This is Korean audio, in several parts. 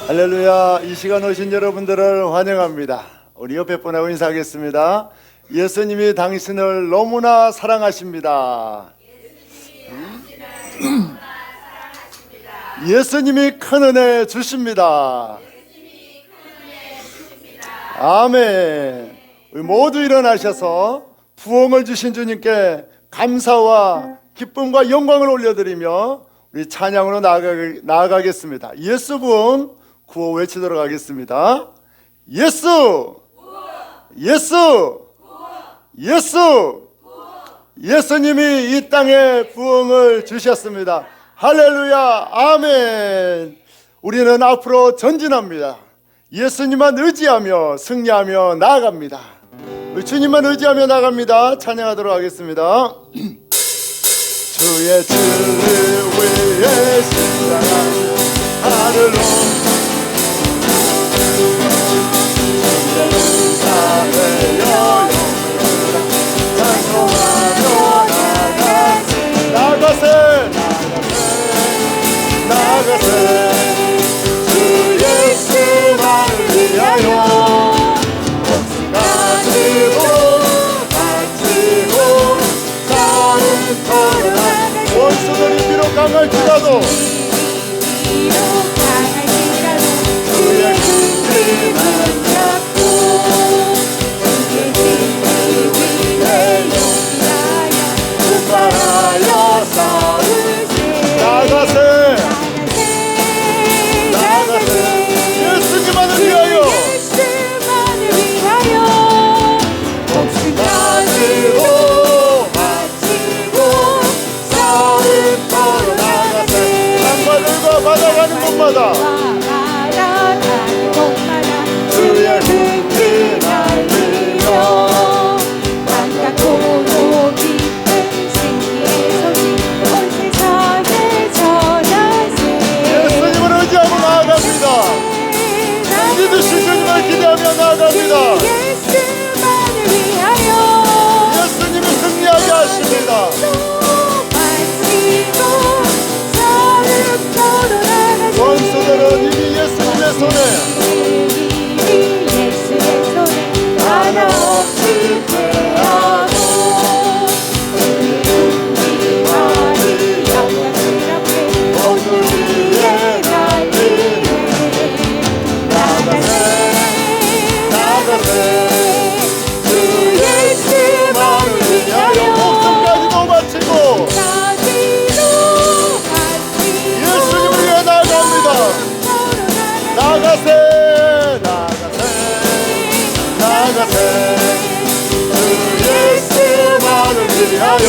할렐루야. 이 시간 오신 여러분들을 환영합니다. 우리 옆에 분하고 인사하겠습니다. 예수님이 당신을 너무나 사랑하십니다. 예수님이 큰 은혜 주십니다. 아멘. 우리 모두 일어나셔서 부흥을 주신 주님께 감사와 기쁨과 영광을 올려드리며 우리 찬양으로 나아가겠습니다. 예수 부흥 구호 외치도록 하겠습니다. 예수! 예수! 예수! 예수님이 이 땅에 부흥을 주셨습니다. 할렐루야! 아멘! 우리는 앞으로 전진합니다. 예수님만 의지하며 승리하며 나아갑니다. 주님만 의지하며 나갑니다. 찬양하도록 하겠습니다. 주의 주를 위해 신랑한 하늘로 나가세 주 예수만을 위하여 목숨 가지고 싸움 걸어라. 원수들이 비록 강할지라도 주의 군림을 잡고 주의 위에 용기하여 분발하여 싸우세. 나가세 예수님만을 위하여 목숨 가지고 바치고 싸움 걸어 나가세. 강바들과 받아가는 곳마다 주의 흥기 날리며 반갑고 깊은 신기의 소식 온 세상에 전하세. 예수님을 의지하고 나아갑니다. 믿으신 주님을 기대하며 나아갑니다. 예수만을 위하여 예수님이 승리하게 하십니다. 원수들은 이미 예수님의 손에 하나 없이 패하고 우리 영광스럽게 오늘 위에 달리네. 나가세 주 예수만을 위하여 목숨까지도 바치고 예수님을 위해 나아갑니다. 나가세 주 예수만을 위하여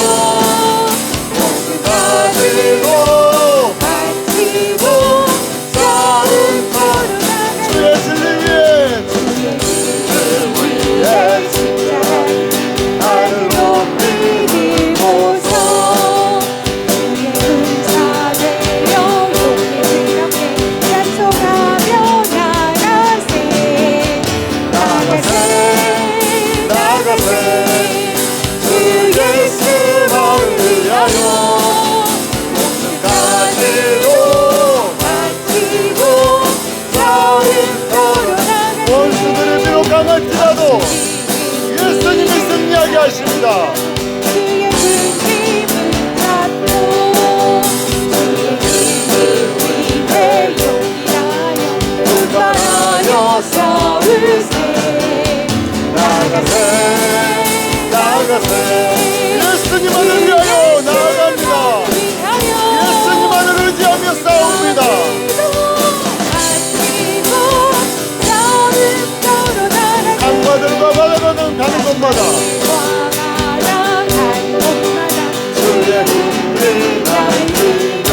목숨 가지고 싸움 걸어 주의 진리 위에 나를 높이 들고서 주의 군사되어 용기스럽게 찬송하며 나가세 주 예수만을 위하여 목숨 가지고 바치고 싸움 걸어 원수들이 비록 강할지라도 예수님이 승리하게 하십니다. 주의 진심을 잡고 주의 위에 용기하여 분발하여 싸우세. 나가세 예수님만을 위하여 나아갑니다. 예수님만을 의지하며 싸웁니다. 강바들과 바다가는 가는 곳마다 주의 군림을 날리며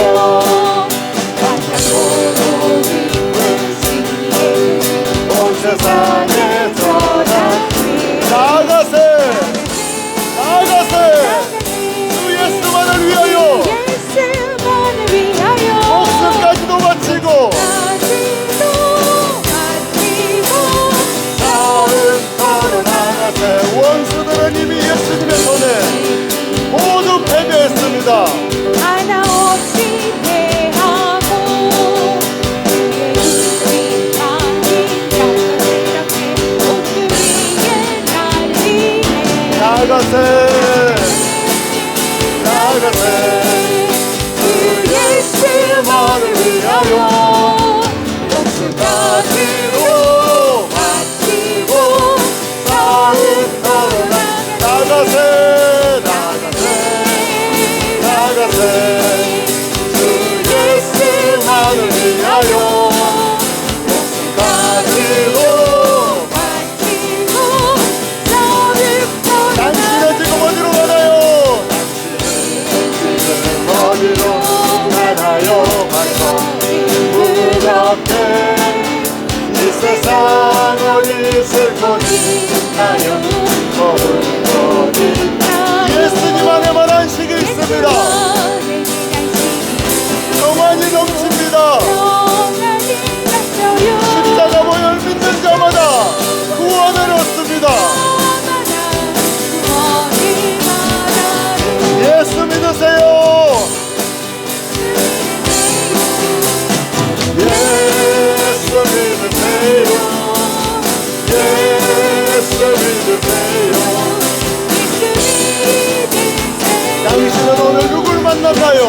온 세상에 전하리. 나가세 주 예수만을 위하여 목숨까지도 바치고 싸움 걸어 나가세. 원수들은 이미 예수님의 손에 모두 패배했습니다. 하나 없이 패하고 주의 나가세 주 예수만을 위하여 목숨까지도 바치고 싸움 걸어라 나가세 주 예수만을 위하여 목숨까지도 당신은 지금 어디로 가나요? 어디로 가나요? 무겁게 이 세상 어디 있을 곳이 있나요? 거울 어디 예수님 안에만 안식이 있습니다. 평안이 넘칩니다. 십자가 보혈 믿는 자마다 구원을 얻습니다. 예수 믿으세요. 예수 믿으세요. 예수 믿으세요. 당신은 오늘 누굴 만났나요?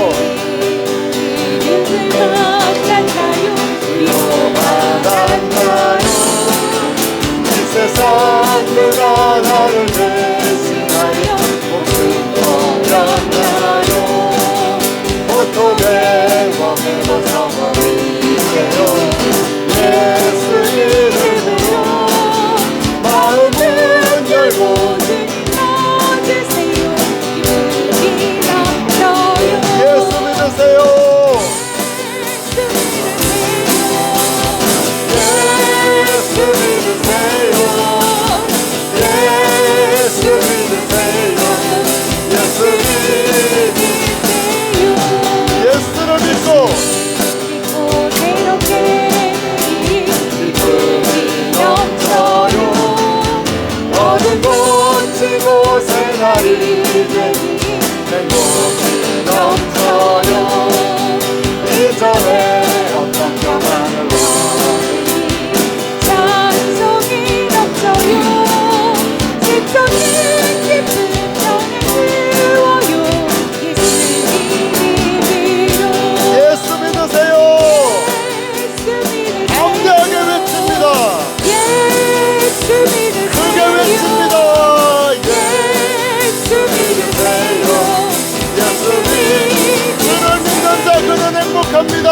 만났나요? 이 세상 누가 나를 대신하여 목숨 버렸나요? 고통의 왕을 벗어버리세요. 예수 이름으로 마음은 열고 예수 믿으세요. 예수 믿으세요. 예수 믿으세요. 예수 예수를 믿고 기쁨이 넘쳐요. 어둠 고치고 새 날이 되니 행복이 넘쳐요. 이전에 어떤 평안을 찬송이 넘쳐요. 지쳐진 기쁨 전해주어요. 예수님이로 예수 믿으세요. 담대하게 외칩니다. 예수 믿으세요. 크게 외칩니다. 예수 믿으세요. 예수 주를 믿는 자 그는 행복합니다.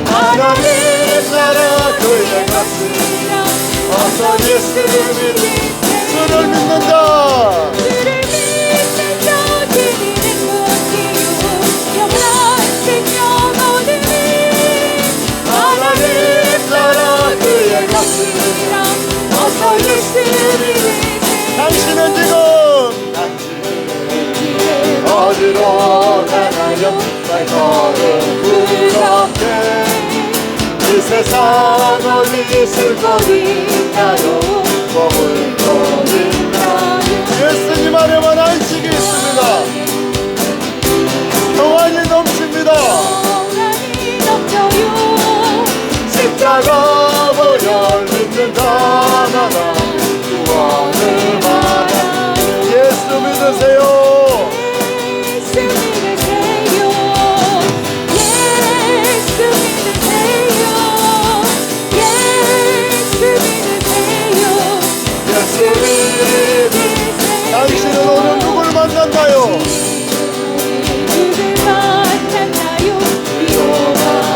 하나님 나라 그의 같으리라. 어서 예수 믿는 주를 믿는 자 하나님 나라 그의 같으리라. 어서 예수 당신은 지금 어디로 가나요? 발걸음 부럽게 이 세상 어디 있을 곳 있나요? 머물 곳 있나요? 예수님 안에만 안식이 있습니다. 평안이 넘칩니다. 십자가 보혈 믿는 자마다 구원을 받아 예수 믿으세요. 예수 믿으세요. 예수 믿으세요. 예수 믿으세요. 예수 당신은 오늘 누굴 만났나요? 누굴 만났나요?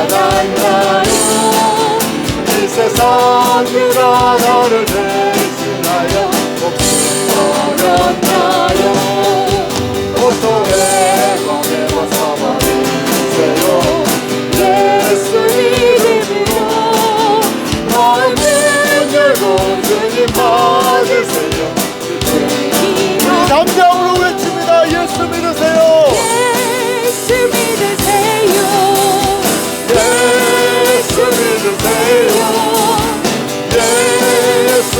만났나요? 이 세상 누가 너를 대신하여 목숨 버렸나요? 고통의 검에 벗어버리세요. 예수 이름으로 마음을 열고 주님 받으세요. 담대함으로 외칩니다. 예수 믿으세요. 예수 믿으세요. 예수 믿으세요. 예수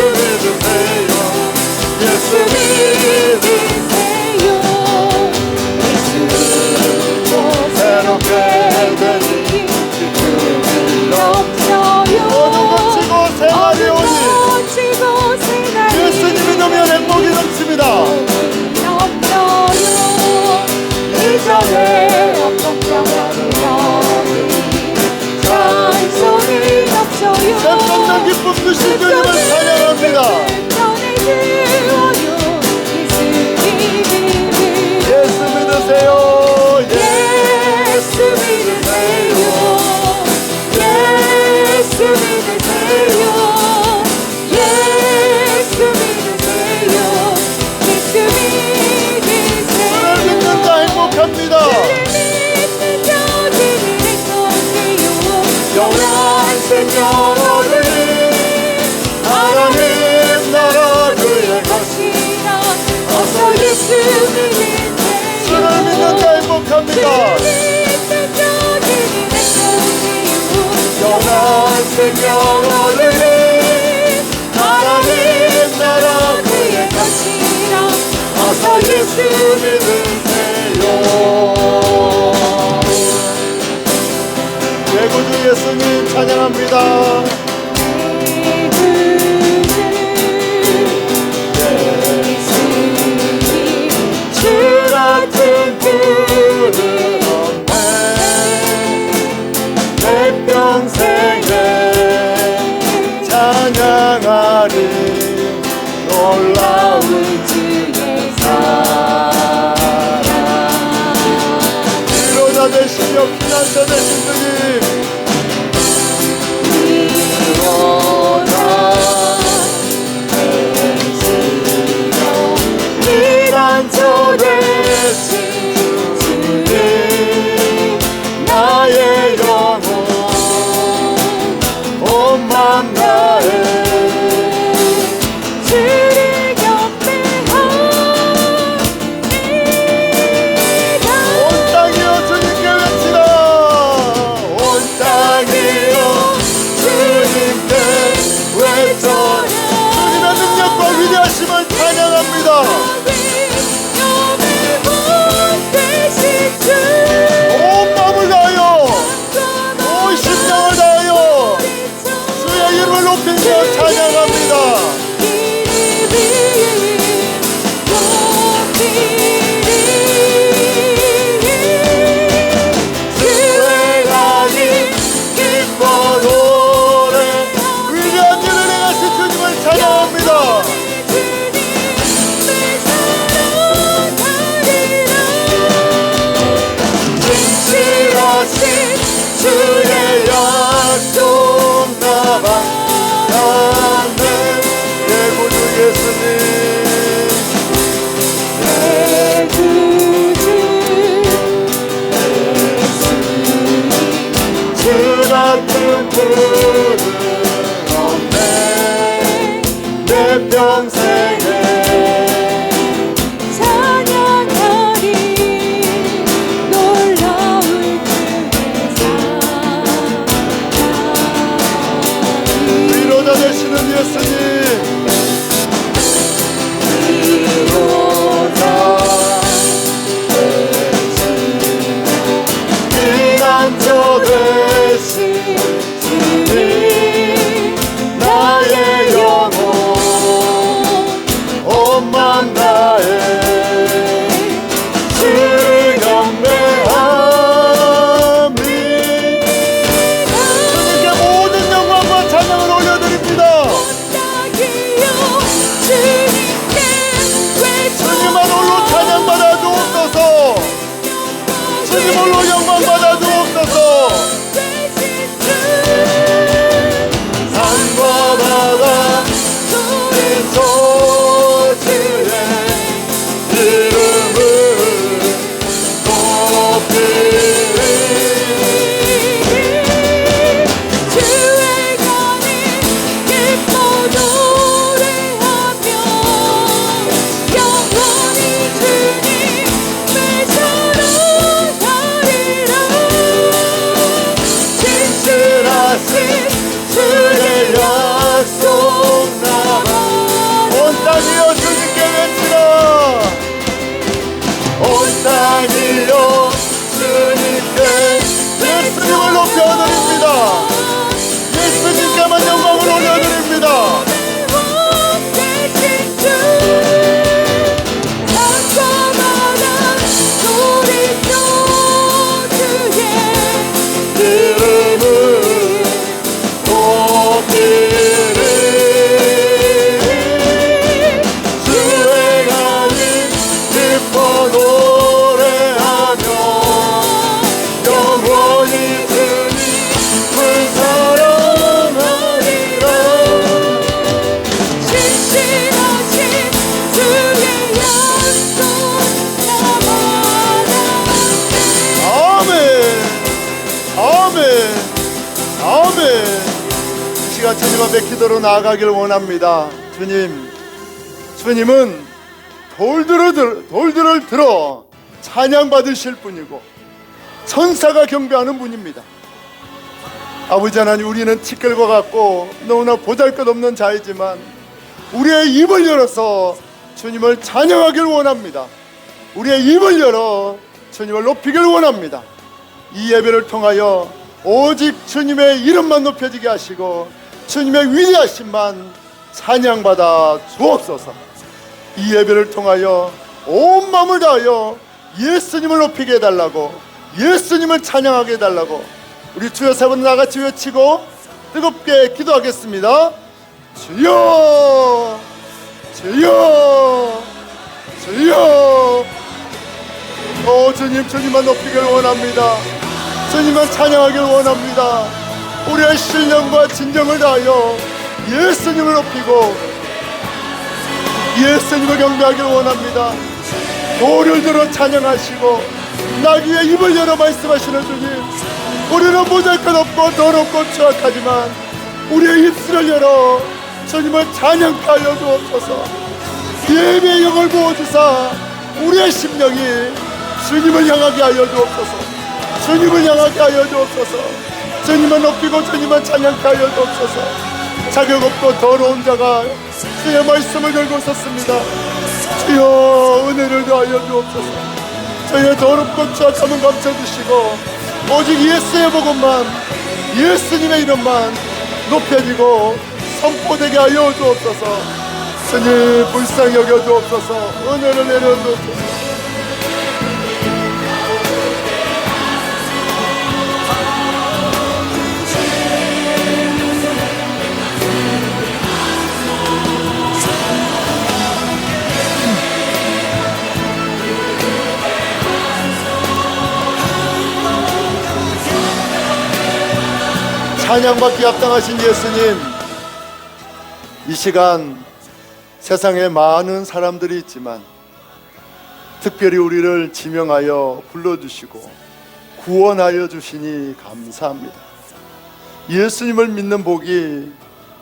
찬양합니다. 영원한 생명을 위해 하나님 나라 그의 것이라 어서 예수 믿으세요. 예구주 예수님 찬양합니다. 주 같은 분은 없네. 내 평생에 찬양하리 놀라운 주의 사랑. 위로자 되시며 피난처 되신 주님, 피난처 되신 주님, 나의 영혼 온 맘 다해 주를 경배합니다. 온 땅이여 주님께 외치라. 온 땅이여 주님께 외쳐라. 주님의 능력과 위대하심을 찬양합니다. 온 마음을 다하여 온 심장을 다하여 주의 이름을 높이며 찬양합니다. 수행하니 기뻐 노래 위대한 일을 행하신 주님을 찬양합니다. 진실하신 주의 약속 나만 닿는 예구주 예수님, 주 같은 분은 없네. 내 평생에 위로자 되시는 예수님, 위로자 피난처 되신 주님, 나의 영혼 온 맘 다해 주를 경배하며 주님께 모든 영광과 찬양을 올려드립니다. 주님만 홀로 찬양받아 주옵소서. 주님 홀로 영광받아 주옵소서. 산과 바다 저 주의 이름을 높이리. 진실하신 주의 약속 나만 온 땅이여 주님께 외치라. 온 땅이여 주님께 예수님을 높여드립니다. 예수님께만 영광을 올려드립니다. 이름을 높이리. 수행하니 기뻐 노래하며 영원히 주님을 사랑하리라. 진실하신 주의 약속 나만 아멘. 아멘. 아멘. 이 시간 주님 앞에 기도로 나아가기를 원합니다. 주님은 돌들을 들어 찬양 받으실 분이고 천사가 경배하는 분입니다. 아버지 하나님, 우리는 티끌과 같고 너무나 보잘것없는 자이지만 우리의 입을 열어서 주님을 찬양하길 원합니다. 우리의 입을 열어 주님을 높이길 원합니다. 이 예배를 통하여 오직 주님의 이름만 높여지게 하시고 주님의 위대하심만 찬양받아 주옵소서. 이 예배를 통하여 온 마음을 다하여 예수님을 높이게 해달라고, 예수님을 찬양하게 해달라고 우리 주여 세 번 나같이 외치고 뜨겁게 기도하겠습니다. 주여, 주여, 주여. 주님, 주님만 높이길 원합니다. 주님만 찬양하길 원합니다. 우리의 신령과 진정을 다하여 예수님을 높이고 예수님을 경배하길 원합니다. 돌을 들어 찬양하시고 나귀의 입을 열어 말씀하시는 주님, 우리는 보잘것없고 더럽고 추악하지만 우리의 입술을 열어 주님을 찬양케 하여 주옵소서. 예배의 영을 부어주사 우리의 심령이 주님을 향하게 하여 주옵소서. 주님을 향하게 하여 주옵소서. 주님만 높이고 주님만 찬양케 하여 주옵소서. 자격 없고 더러운 자가 주의 말씀을 들고 섰습니다. 주여, 은혜를 더하여 주옵소서. 저희의 더럽고 추악함은 감춰주시고 오직 예수의 복음만, 예수님의 이름만 높여지고 선포되게 하여 주옵소서. 주님, 불쌍히 여겨 주옵소서. 은혜를 내려 주옵소서. 찬양받기 합당하신 예수님, 이 시간 세상에 많은 사람들이 있지만 특별히 우리를 지명하여 불러주시고 구원하여 주시니 감사합니다. 예수님을 믿는 복이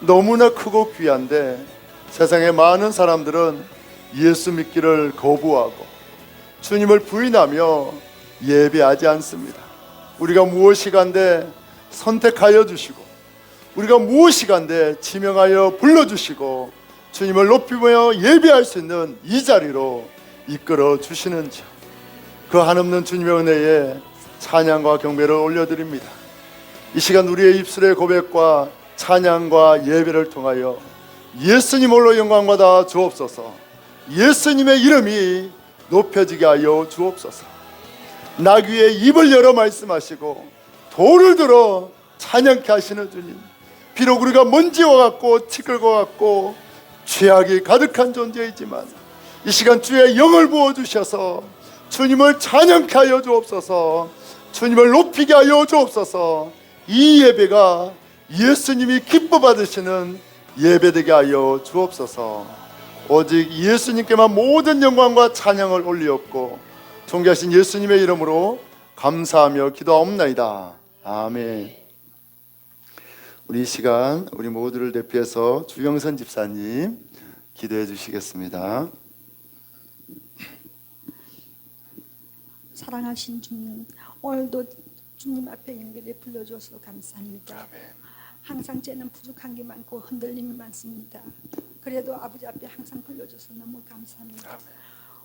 너무나 크고 귀한데 세상에 많은 사람들은 예수 믿기를 거부하고 주님을 부인하며 예배하지 않습니다. 우리가 무엇이간데 선택하여 주시고 우리가 무엇이간데 지명하여 불러주시고 주님을 높이며 예배할 수 있는 이 자리로 이끌어 주시는지, 그 한없는 주님의 은혜에 찬양과 경배를 올려드립니다. 이 시간 우리의 입술의 고백과 찬양과 예배를 통하여 예수님 홀로 영광 받아 주옵소서. 예수님의 이름이 높여지게 하여 주옵소서. 나귀의 입을 열어 말씀하시고 돌을 들어 찬양케 하시는 주님, 비록 우리가 먼지와 같고 티끌과 같고 죄악이 가득한 존재이지만 이 시간 주의 영을 부어주셔서 주님을 찬양케 하여 주옵소서. 주님을 높이게 하여 주옵소서. 이 예배가 예수님이 기뻐 받으시는 예배되게 하여 주옵소서. 오직 예수님께만 모든 영광과 찬양을 올리옵고 존귀하신 예수님의 이름으로 감사하며 기도하옵나이다. 아멘. 우리 이 시간 우리 모두를 대표해서 주영선 집사님 기도해 주시겠습니다. 사랑하신 주님, 오늘도 주님 앞에 예배를 불러주셔서 감사합니다. 항상 쟤는 부족한 게 많고 흔들림이 많습니다. 그래도 아버지 앞에 항상 불러줘서 너무 감사합니다.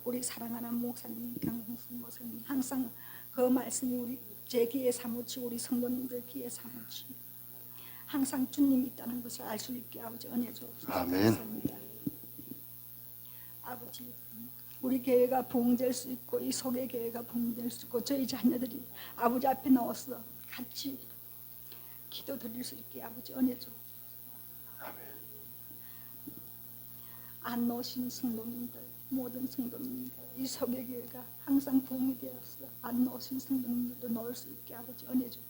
우리 사랑하는 목사님, 강홍순 목사님, 항상 그 말씀이 우리 제 귀에 사무치고 우리 성도님들 귀에 사무치 항상 주님이 있다는 것을 알 수 있게 아버지 은혜 주옵소서. 아멘. 감사합니다. 아버지, 우리 교회가 부흥될 수 있고 이 속의 교회가 부흥될 수 있고 저희 자녀들이 아버지 앞에 나와서 같이 기도 드릴 수 있게 아버지 은혜 주옵소서. 안 놓으신 성도님들, 모든 성도님들, 이 속의 교회가 항상 부흥이 되어서 안 놓으신 성도님들도 놓을 수 있게 아버지 은혜 주옵소서.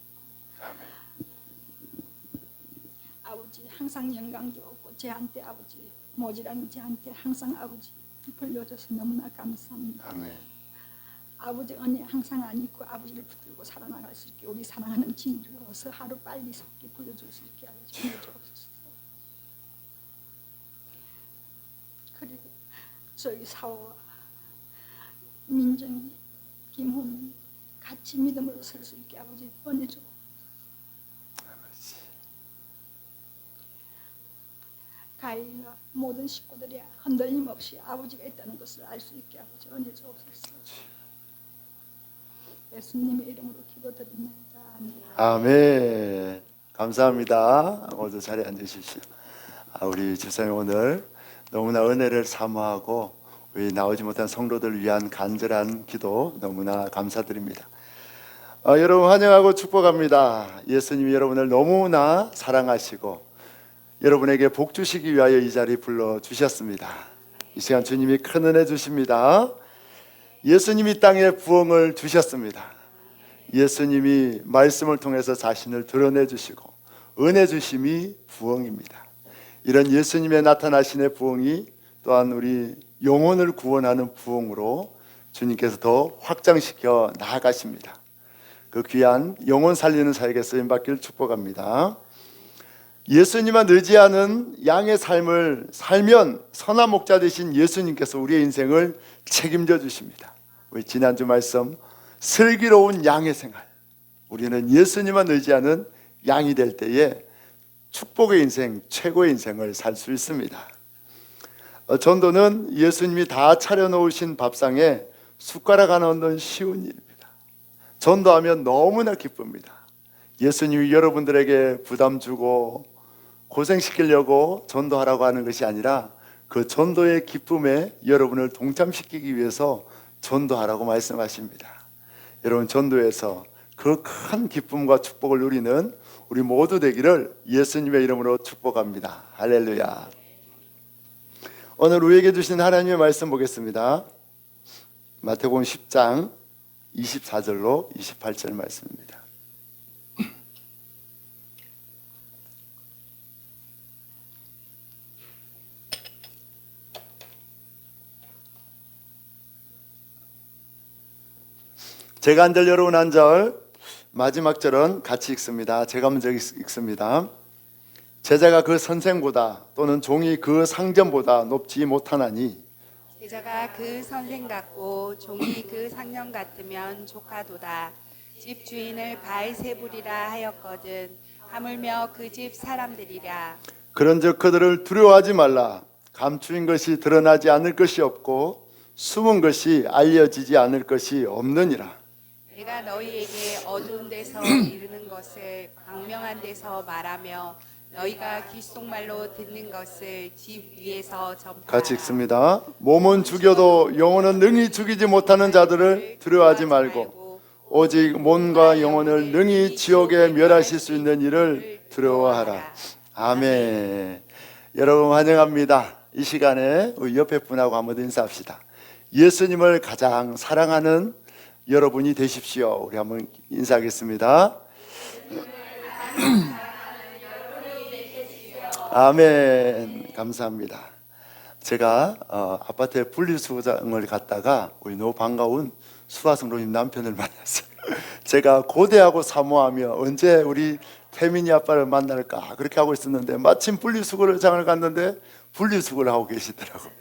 아버지, 항상 영광 주옵고 저한테 아버지 모질한 저한테 항상 아버지 불러줘서 너무나 감사합니다. 아멘. 아버지 은혜 항상 안 잊고 아버지를 붙들고 살아나갈 수 있게 우리 사랑하는 친구로서 하루 빨리 속히 불러줄 수 있게 아버지 은혜 주옵소서. 그리고 저희 사오와 민정이, 김호민 같이 믿음으로 설 수 있게 아버지 은혜 줘. 가인과 모든 식구들이 흔들림 없이 아버지가 있다는 것을 알 수 있게 아버지 은혜 주옵소서. 예수님의 이름으로 기도드립니다. 아멘. 감사합니다. 모두 자리에 앉으십시오. 우리 집사님 오늘 너무나 은혜를 사모하고 우리 나오지 못한 성도들 위한 간절한 기도 너무나 감사드립니다. 여러분 환영하고 축복합니다. 예수님이 여러분을 너무나 사랑하시고 여러분에게 복 주시기 위하여 이 자리 불러주셨습니다. 이 시간 주님이 큰 은혜 주십니다. 예수님이 땅에 부흥을 주셨습니다. 예수님이 말씀을 통해서 자신을 드러내 주시고 은혜 주심이 부흥입니다. 이런 예수님의 나타나신의 부흥이 또한 우리 영혼을 구원하는 부흥으로 주님께서 더 확장시켜 나아가십니다. 그 귀한 영혼 살리는 사역에 쓰임받기를 축복합니다. 예수님만 의지하는 양의 삶을 살면 선한 목자 되신 예수님께서 우리의 인생을 책임져 주십니다. 우리 지난주 말씀 슬기로운 양의 생활, 우리는 예수님만 의지하는 양이 될 때에 축복의 인생, 최고의 인생을 살 수 있습니다. 전도는 예수님이 다 차려놓으신 밥상에 숟가락 하나 얹는 쉬운 일입니다. 전도하면 너무나 기쁩니다. 예수님이 여러분들에게 부담 주고 고생시키려고 전도하라고 하는 것이 아니라 그 전도의 기쁨에 여러분을 동참시키기 위해서 전도하라고 말씀하십니다. 여러분 전도에서 그 큰 기쁨과 축복을 누리는 우리 모두 되기를 예수님의 이름으로 축복합니다. 할렐루야. 오늘 우리에게 주신 하나님의 말씀 보겠습니다. 마태복음 10장 24절로 28절 말씀입니다. 제가 한 절 여러분 한 절, 마지막 절은 같이 읽습니다. 제가 먼저 읽습니다. 제자가 그 선생보다 또는 종이 그 상전보다 높지 못하나니 제자가 그 선생 같고 종이 그 상년 같으면 조카도다. 집 주인을 바알세불이라 하였거든 하물며 그 집 사람들이라. 그런즉 그들을 두려워하지 말라. 감추인 것이 드러나지 않을 것이 없고 숨은 것이 알려지지 않을 것이 없느니라. 내가 너희에게 어두운 데서 이르는 것을 광명한 데서 말하며 너희가 귓속말로 듣는 것을 집 위에서 전파하라. 같이 읽습니다. 몸은 죽여도 영혼은 능히 죽이지 못하는 자들을 두려워하지 말고 오직 몸과 영혼을 능히 지옥에 멸하실 수 있는 이를 두려워하라. 아멘. 여러분 환영합니다. 이 시간에 우리 옆에 분하고 한번 인사합시다. 예수님을 가장 사랑하는 여러분이 되십시오. 우리 한번 인사하겠습니다. 아멘. 감사합니다. 제가 아파트에 분리수거장을 갔다가 우리 너무 반가운 수화성로님 남편을 만났어요. 제가 고대하고 사모하며 언제 우리 태민이 아빠를 만날까 그렇게 하고 있었는데 마침 분리수거장을 갔는데 분리수거를 하고 계시더라고요.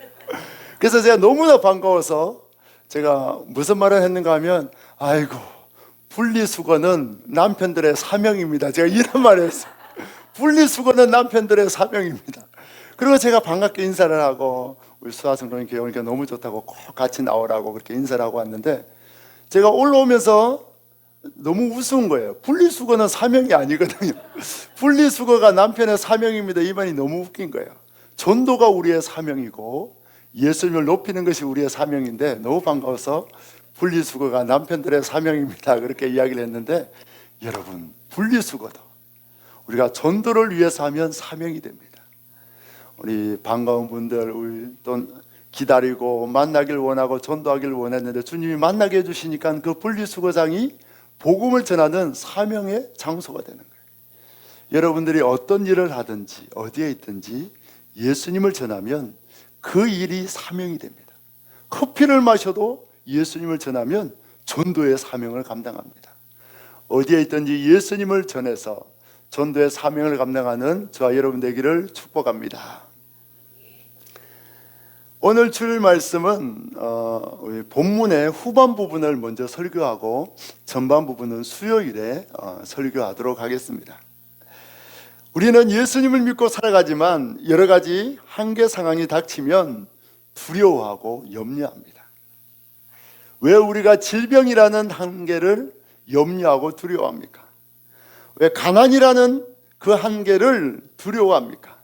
그래서 제가 너무나 반가워서 제가 무슨 말을 했는가 하면 아이고 분리수거는 남편들의 사명입니다. 제가 이런 말을 했어요. 분리수거는 남편들의 사명입니다. 그리고 제가 반갑게 인사를 하고 우리 수화성로님 교회 오니까 너무 좋다고 꼭 같이 나오라고 그렇게 인사를 하고 왔는데 제가 올라오면서 너무 우스운 거예요. 분리수거는 사명이 아니거든요. 분리수거가 남편의 사명입니다. 이 말이 너무 웃긴 거예요. 전도가 우리의 사명이고 예수님을 높이는 것이 우리의 사명인데 너무 반가워서 분리수거가 남편들의 사명입니다. 그렇게 이야기를 했는데 여러분 분리수거도 우리가 전도를 위해서 하면 사명이 됩니다. 우리 반가운 분들 우리 또 기다리고 만나길 원하고 전도하기를 원했는데 주님이 만나게 해주시니까 그 분리수거장이 복음을 전하는 사명의 장소가 되는 거예요. 여러분들이 어떤 일을 하든지 어디에 있든지 예수님을 전하면 그 일이 사명이 됩니다. 커피를 마셔도 예수님을 전하면 전도의 사명을 감당합니다. 어디에 있든지 예수님을 전해서 전도의 사명을 감당하는 저와 여러분 되기를 축복합니다. 오늘 줄 말씀은 우리 본문의 후반 부분을 먼저 설교하고 전반 부분은 수요일에 설교하도록 하겠습니다. 우리는 예수님을 믿고 살아가지만 여러 가지 한계 상황이 닥치면 두려워하고 염려합니다. 왜 우리가 질병이라는 한계를 염려하고 두려워합니까? 왜 가난이라는 그 한계를 두려워합니까?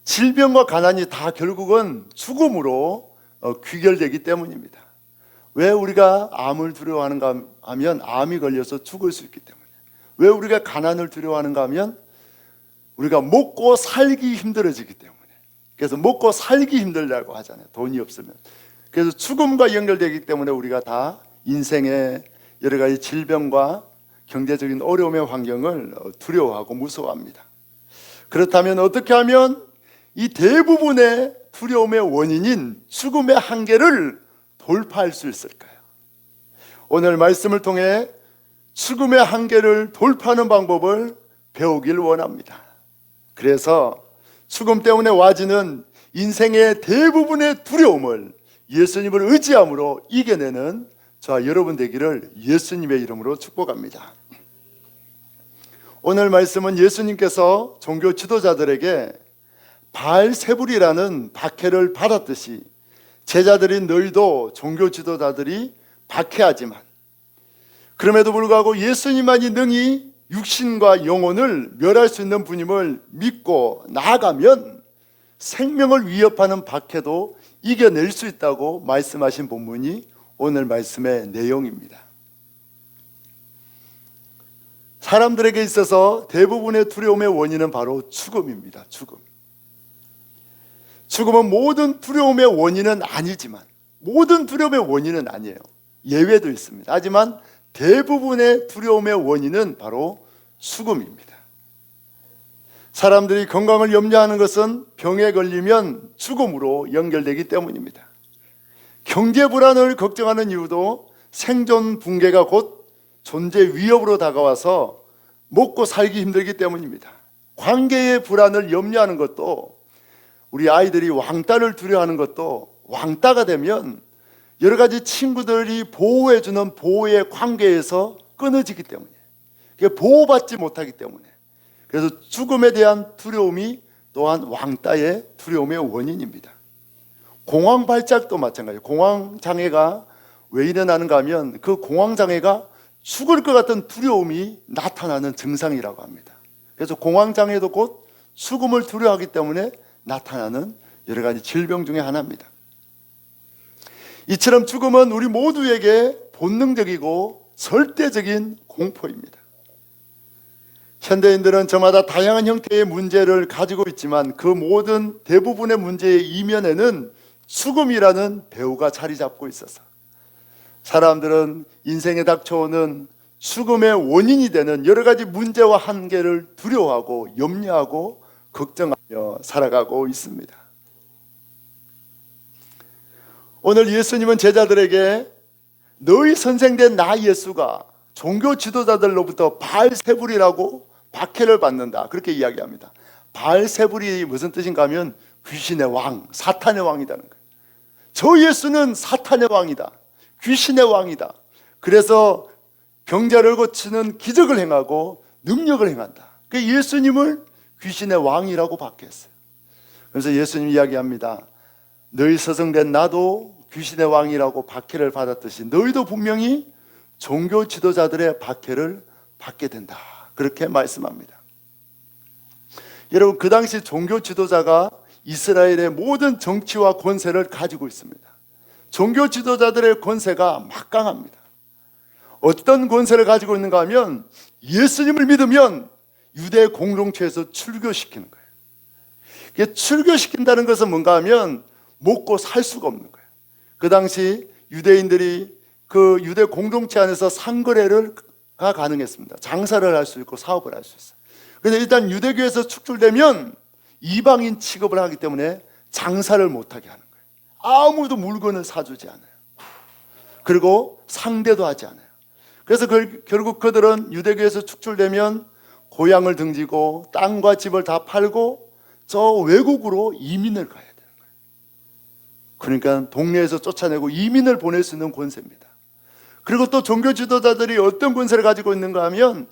질병과 가난이 다 결국은 죽음으로 귀결되기 때문입니다. 왜 우리가 암을 두려워하는가 하면 암이 걸려서 죽을 수 있기 때문에. 왜 우리가 가난을 두려워하는가 하면 우리가 먹고 살기 힘들어지기 때문에. 그래서 먹고 살기 힘들다고 하잖아요. 돈이 없으면. 그래서 죽음과 연결되기 때문에 우리가 다 인생의 여러 가지 질병과 경제적인 어려움의 환경을 두려워하고 무서워합니다. 그렇다면 어떻게 하면 이 대부분의 두려움의 원인인 죽음의 한계를 돌파할 수 있을까요? 오늘 말씀을 통해 죽음의 한계를 돌파하는 방법을 배우길 원합니다. 그래서 죽음 때문에 와지는 인생의 대부분의 두려움을 예수님을 의지함으로 이겨내는 저와 여러분 되기를 예수님의 이름으로 축복합니다. 오늘 말씀은 예수님께서 종교 지도자들에게 바알세불이라는 박해를 받았듯이 제자들인 너희도 종교 지도자들이 박해하지만 그럼에도 불구하고 예수님만이 능히 육신과 영혼을 멸할 수 있는 분임을 믿고 나아가면 생명을 위협하는 박해도 이겨낼 수 있다고 말씀하신 본문이 오늘 말씀의 내용입니다. 사람들에게 있어서 대부분의 두려움의 원인은 바로 죽음입니다. 죽음은 모든 두려움의 원인은 아니지만, 모든 두려움의 원인은 아니에요. 예외도 있습니다. 하지만 대부분의 두려움의 원인은 바로 죽음입니다. 사람들이 건강을 염려하는 것은 병에 걸리면 죽음으로 연결되기 때문입니다. 경제 불안을 걱정하는 이유도 생존 붕괴가 곧 존재 위협으로 다가와서 먹고 살기 힘들기 때문입니다. 관계의 불안을 염려하는 것도, 우리 아이들이 왕따를 두려워하는 것도 왕따가 되면 여러 가지 친구들이 보호해주는 보호의 관계에서 끊어지기 때문에, 보호받지 못하기 때문에, 그래서 죽음에 대한 두려움이 또한 왕따의 두려움의 원인입니다. 공황 발작도 마찬가지예요. 공황 장애가 왜 일어나는가 하면 그 공황 장애가 죽을 것 같은 두려움이 나타나는 증상이라고 합니다. 그래서 공황 장애도 곧 죽음을 두려워하기 때문에 나타나는 여러 가지 질병 중에 하나입니다. 이처럼 죽음은 우리 모두에게 본능적이고 절대적인 공포입니다. 현대인들은 저마다 다양한 형태의 문제를 가지고 있지만 그 모든 대부분의 문제의 이면에는 죽음이라는 배후가 자리 잡고 있어서 사람들은 인생에 닥쳐오는 죽음의 원인이 되는 여러 가지 문제와 한계를 두려워하고 염려하고 걱정하며 살아가고 있습니다. 오늘 예수님은 제자들에게 너희 선생된 나 예수가 종교 지도자들로부터 바알세불이라고 박해를 받는다, 그렇게 이야기합니다. 바알세불이 무슨 뜻인가 하면 귀신의 왕, 사탄의 왕이라는 거예요. 저 예수는 사탄의 왕이다, 귀신의 왕이다. 그래서 병자를 고치는 기적을 행하고 능력을 행한다. 그 예수님을 귀신의 왕이라고 박해했어요. 그래서 예수님 이야기합니다. 너희 서성된 나도 귀신의 왕이라고 박해를 받았듯이 너희도 분명히 종교 지도자들의 박해를 받게 된다, 그렇게 말씀합니다. 여러분, 그 당시 종교 지도자가 이스라엘의 모든 정치와 권세를 가지고 있습니다. 종교 지도자들의 권세가 막강합니다. 어떤 권세를 가지고 있는가 하면 예수님을 믿으면 유대 공동체에서 출교시키는 거예요. 출교시킨다는 것은 뭔가 하면 먹고 살 수가 없는 거예요. 그 당시 유대인들이 그 유대 공동체 안에서 상거래가 가능했습니다. 장사를 할 수 있고 사업을 할 수 있어요. 그런데 일단 유대교에서 축출되면 이방인 취급을 하기 때문에 장사를 못하게 하는 거예요. 아무도 물건을 사주지 않아요. 그리고 상대도 하지 않아요. 그래서 결국 그들은 유대교에서 축출되면 고향을 등지고 땅과 집을 다 팔고 저 외국으로 이민을 가야 되는 거예요. 그러니까 동네에서 쫓아내고 이민을 보낼 수 있는 권세입니다. 그리고 또 종교 지도자들이 어떤 권세를 가지고 있는가 하면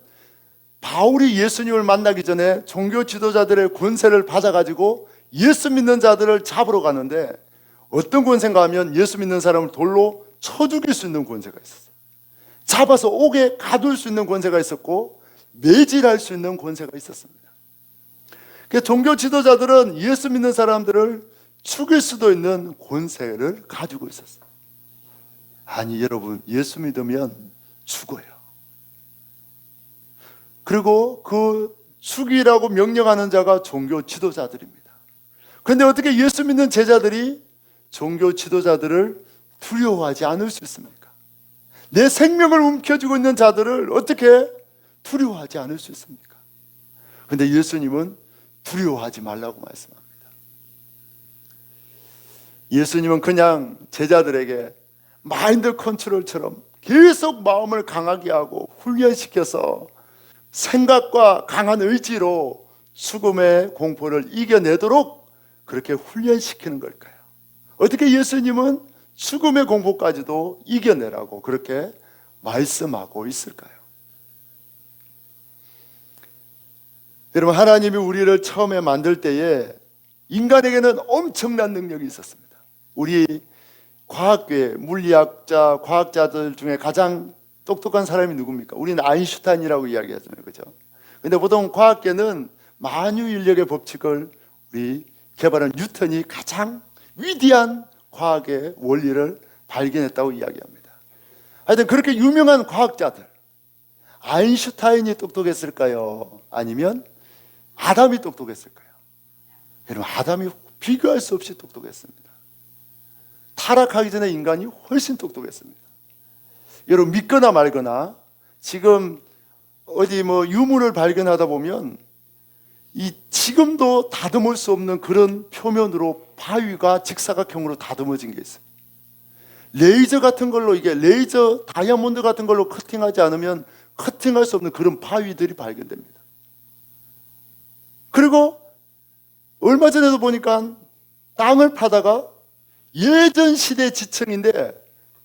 바울이 예수님을 만나기 전에 종교 지도자들의 권세를 받아가지고 예수 믿는 자들을 잡으러 가는데 어떤 권세인가 하면 예수 믿는 사람을 돌로 쳐 죽일 수 있는 권세가 있었어요. 잡아서 옥에 가둘 수 있는 권세가 있었고 매질할 수 있는 권세가 있었습니다. 그러니까 종교 지도자들은 예수 믿는 사람들을 죽일 수도 있는 권세를 가지고 있었어요. 아니 여러분, 예수 믿으면 죽어요. 그리고 그 죽이라고 명령하는 자가 종교 지도자들입니다. 그런데 어떻게 예수 믿는 제자들이 종교 지도자들을 두려워하지 않을 수 있습니까? 내 생명을 움켜쥐고 있는 자들을 어떻게 두려워하지 않을 수 있습니까? 그런데 예수님은 두려워하지 말라고 말씀합니다. 예수님은 그냥 제자들에게 마인드 컨트롤처럼 계속 마음을 강하게 하고 훈련시켜서 생각과 강한 의지로 죽음의 공포를 이겨내도록 그렇게 훈련시키는 걸까요? 어떻게 예수님은 죽음의 공포까지도 이겨내라고 그렇게 말씀하고 있을까요? 여러분, 하나님이 우리를 처음에 만들 때에 인간에게는 엄청난 능력이 있었습니다. 우리 과학계, 물리학자, 과학자들 중에 가장 똑똑한 사람이 누굽니까? 우리는 아인슈타인이라고 이야기하잖아요, 그죠? 근데 보통 과학계는 만유인력의 법칙을 우리 개발한 뉴턴이 가장 위대한 과학의 원리를 발견했다고 이야기합니다. 하여튼 그렇게 유명한 과학자들, 아인슈타인이 똑똑했을까요? 아니면 아담이 똑똑했을까요? 여러분, 아담이 비교할 수 없이 똑똑했습니다. 타락하기 전에 인간이 훨씬 똑똑했습니다. 여러분, 믿거나 말거나 지금 어디 유물을 발견하다 보면 이 지금도 다듬을 수 없는 그런 표면으로 바위가 직사각형으로 다듬어진 게 있어요. 레이저 같은 걸로, 이게 레이저 다이아몬드 같은 걸로 커팅하지 않으면 커팅할 수 없는 그런 바위들이 발견됩니다. 그리고 얼마 전에도 보니까 땅을 파다가 예전 시대 지층인데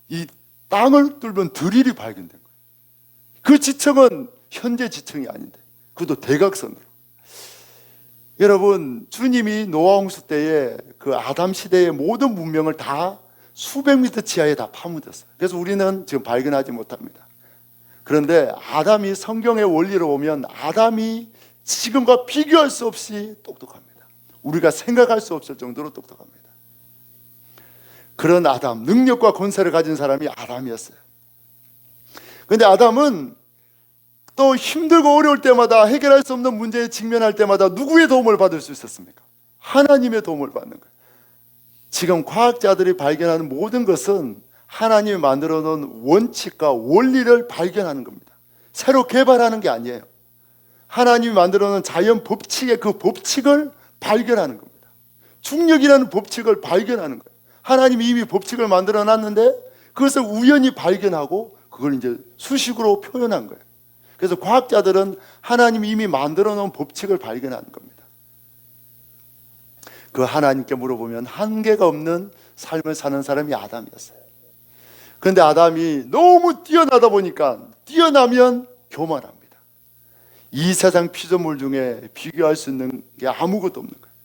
이 땅을 뚫면 드릴이 발견된 거예요. 그 지층은 현재 지층이 아닌데 그것도 대각선으로. 여러분, 주님이 노아 홍수 때에 그 아담 시대의 모든 문명을 다 수백 미터 지하에 다 파묻었어요. 그래서 우리는 지금 발견하지 못합니다. 그런데 아담이, 성경의 원리로 보면 아담이 지금과 비교할 수 없이 똑똑합니다. 우리가 생각할 수 없을 정도로 똑똑합니다. 그런 아담, 능력과 권세를 가진 사람이 아담이었어요. 그런데 아담은 또 힘들고 어려울 때마다, 해결할 수 없는 문제에 직면할 때마다 누구의 도움을 받을 수 있었습니까? 하나님의 도움을 받는 거예요. 지금 과학자들이 발견하는 모든 것은 하나님이 만들어 놓은 원칙과 원리를 발견하는 겁니다. 새로 개발하는 게 아니에요. 하나님이 만들어 놓은 자연 법칙의 그 법칙을 발견하는 겁니다. 중력이라는 법칙을 발견하는 거예요. 하나님이 이미 법칙을 만들어 놨는데 그것을 우연히 발견하고 그걸 이제 수식으로 표현한 거예요. 그래서 과학자들은 하나님이 이미 만들어 놓은 법칙을 발견하는 겁니다. 그 하나님께 물어보면 한계가 없는 삶을 사는 사람이 아담이었어요. 그런데 아담이 너무 뛰어나다 보니까 뛰어나면 교만합니다. 이 세상 피조물 중에 비교할 수 있는 게 아무것도 없는 거예요.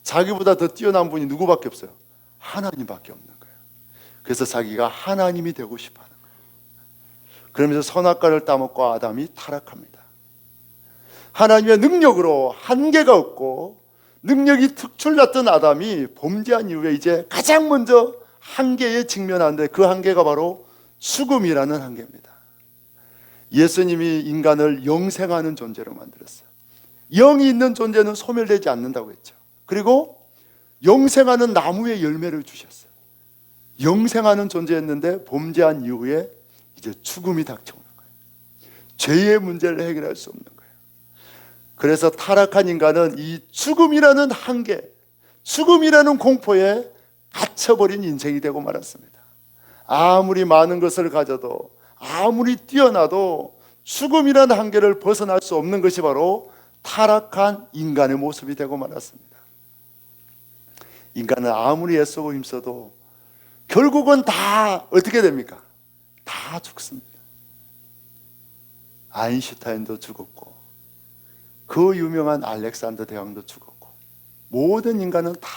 자기보다 더 뛰어난 분이 누구밖에 없어요? 하나님밖에 없는 거예요. 그래서 자기가 하나님이 되고 싶어 하는 거예요. 그러면서 선악과를 따먹고 아담이 타락합니다. 하나님의 능력으로 한계가 없고 능력이 특출났던 아담이 범죄한 이후에 이제 가장 먼저 한계에 직면하는데 그 한계가 바로 죽음이라는 한계입니다. 예수님이 인간을 영생하는 존재로 만들었어요. 영이 있는 존재는 소멸되지 않는다고 했죠. 그리고 영생하는 나무의 열매를 주셨어요. 영생하는 존재였는데 범죄한 이후에 이제 죽음이 닥쳐오는 거예요. 죄의 문제를 해결할 수 없는 거예요. 그래서 타락한 인간은 이 죽음이라는 한계, 죽음이라는 공포에 갇혀버린 인생이 되고 말았습니다. 아무리 많은 것을 가져도, 아무리 뛰어나도 죽음이라는 한계를 벗어날 수 없는 것이 바로 타락한 인간의 모습이 되고 말았습니다. 인간은 아무리 애쓰고 힘써도 결국은 다 어떻게 됩니까? 다 죽습니다. 아인슈타인도 죽었고 그 유명한 알렉산더 대왕도 죽었고 모든 인간은 다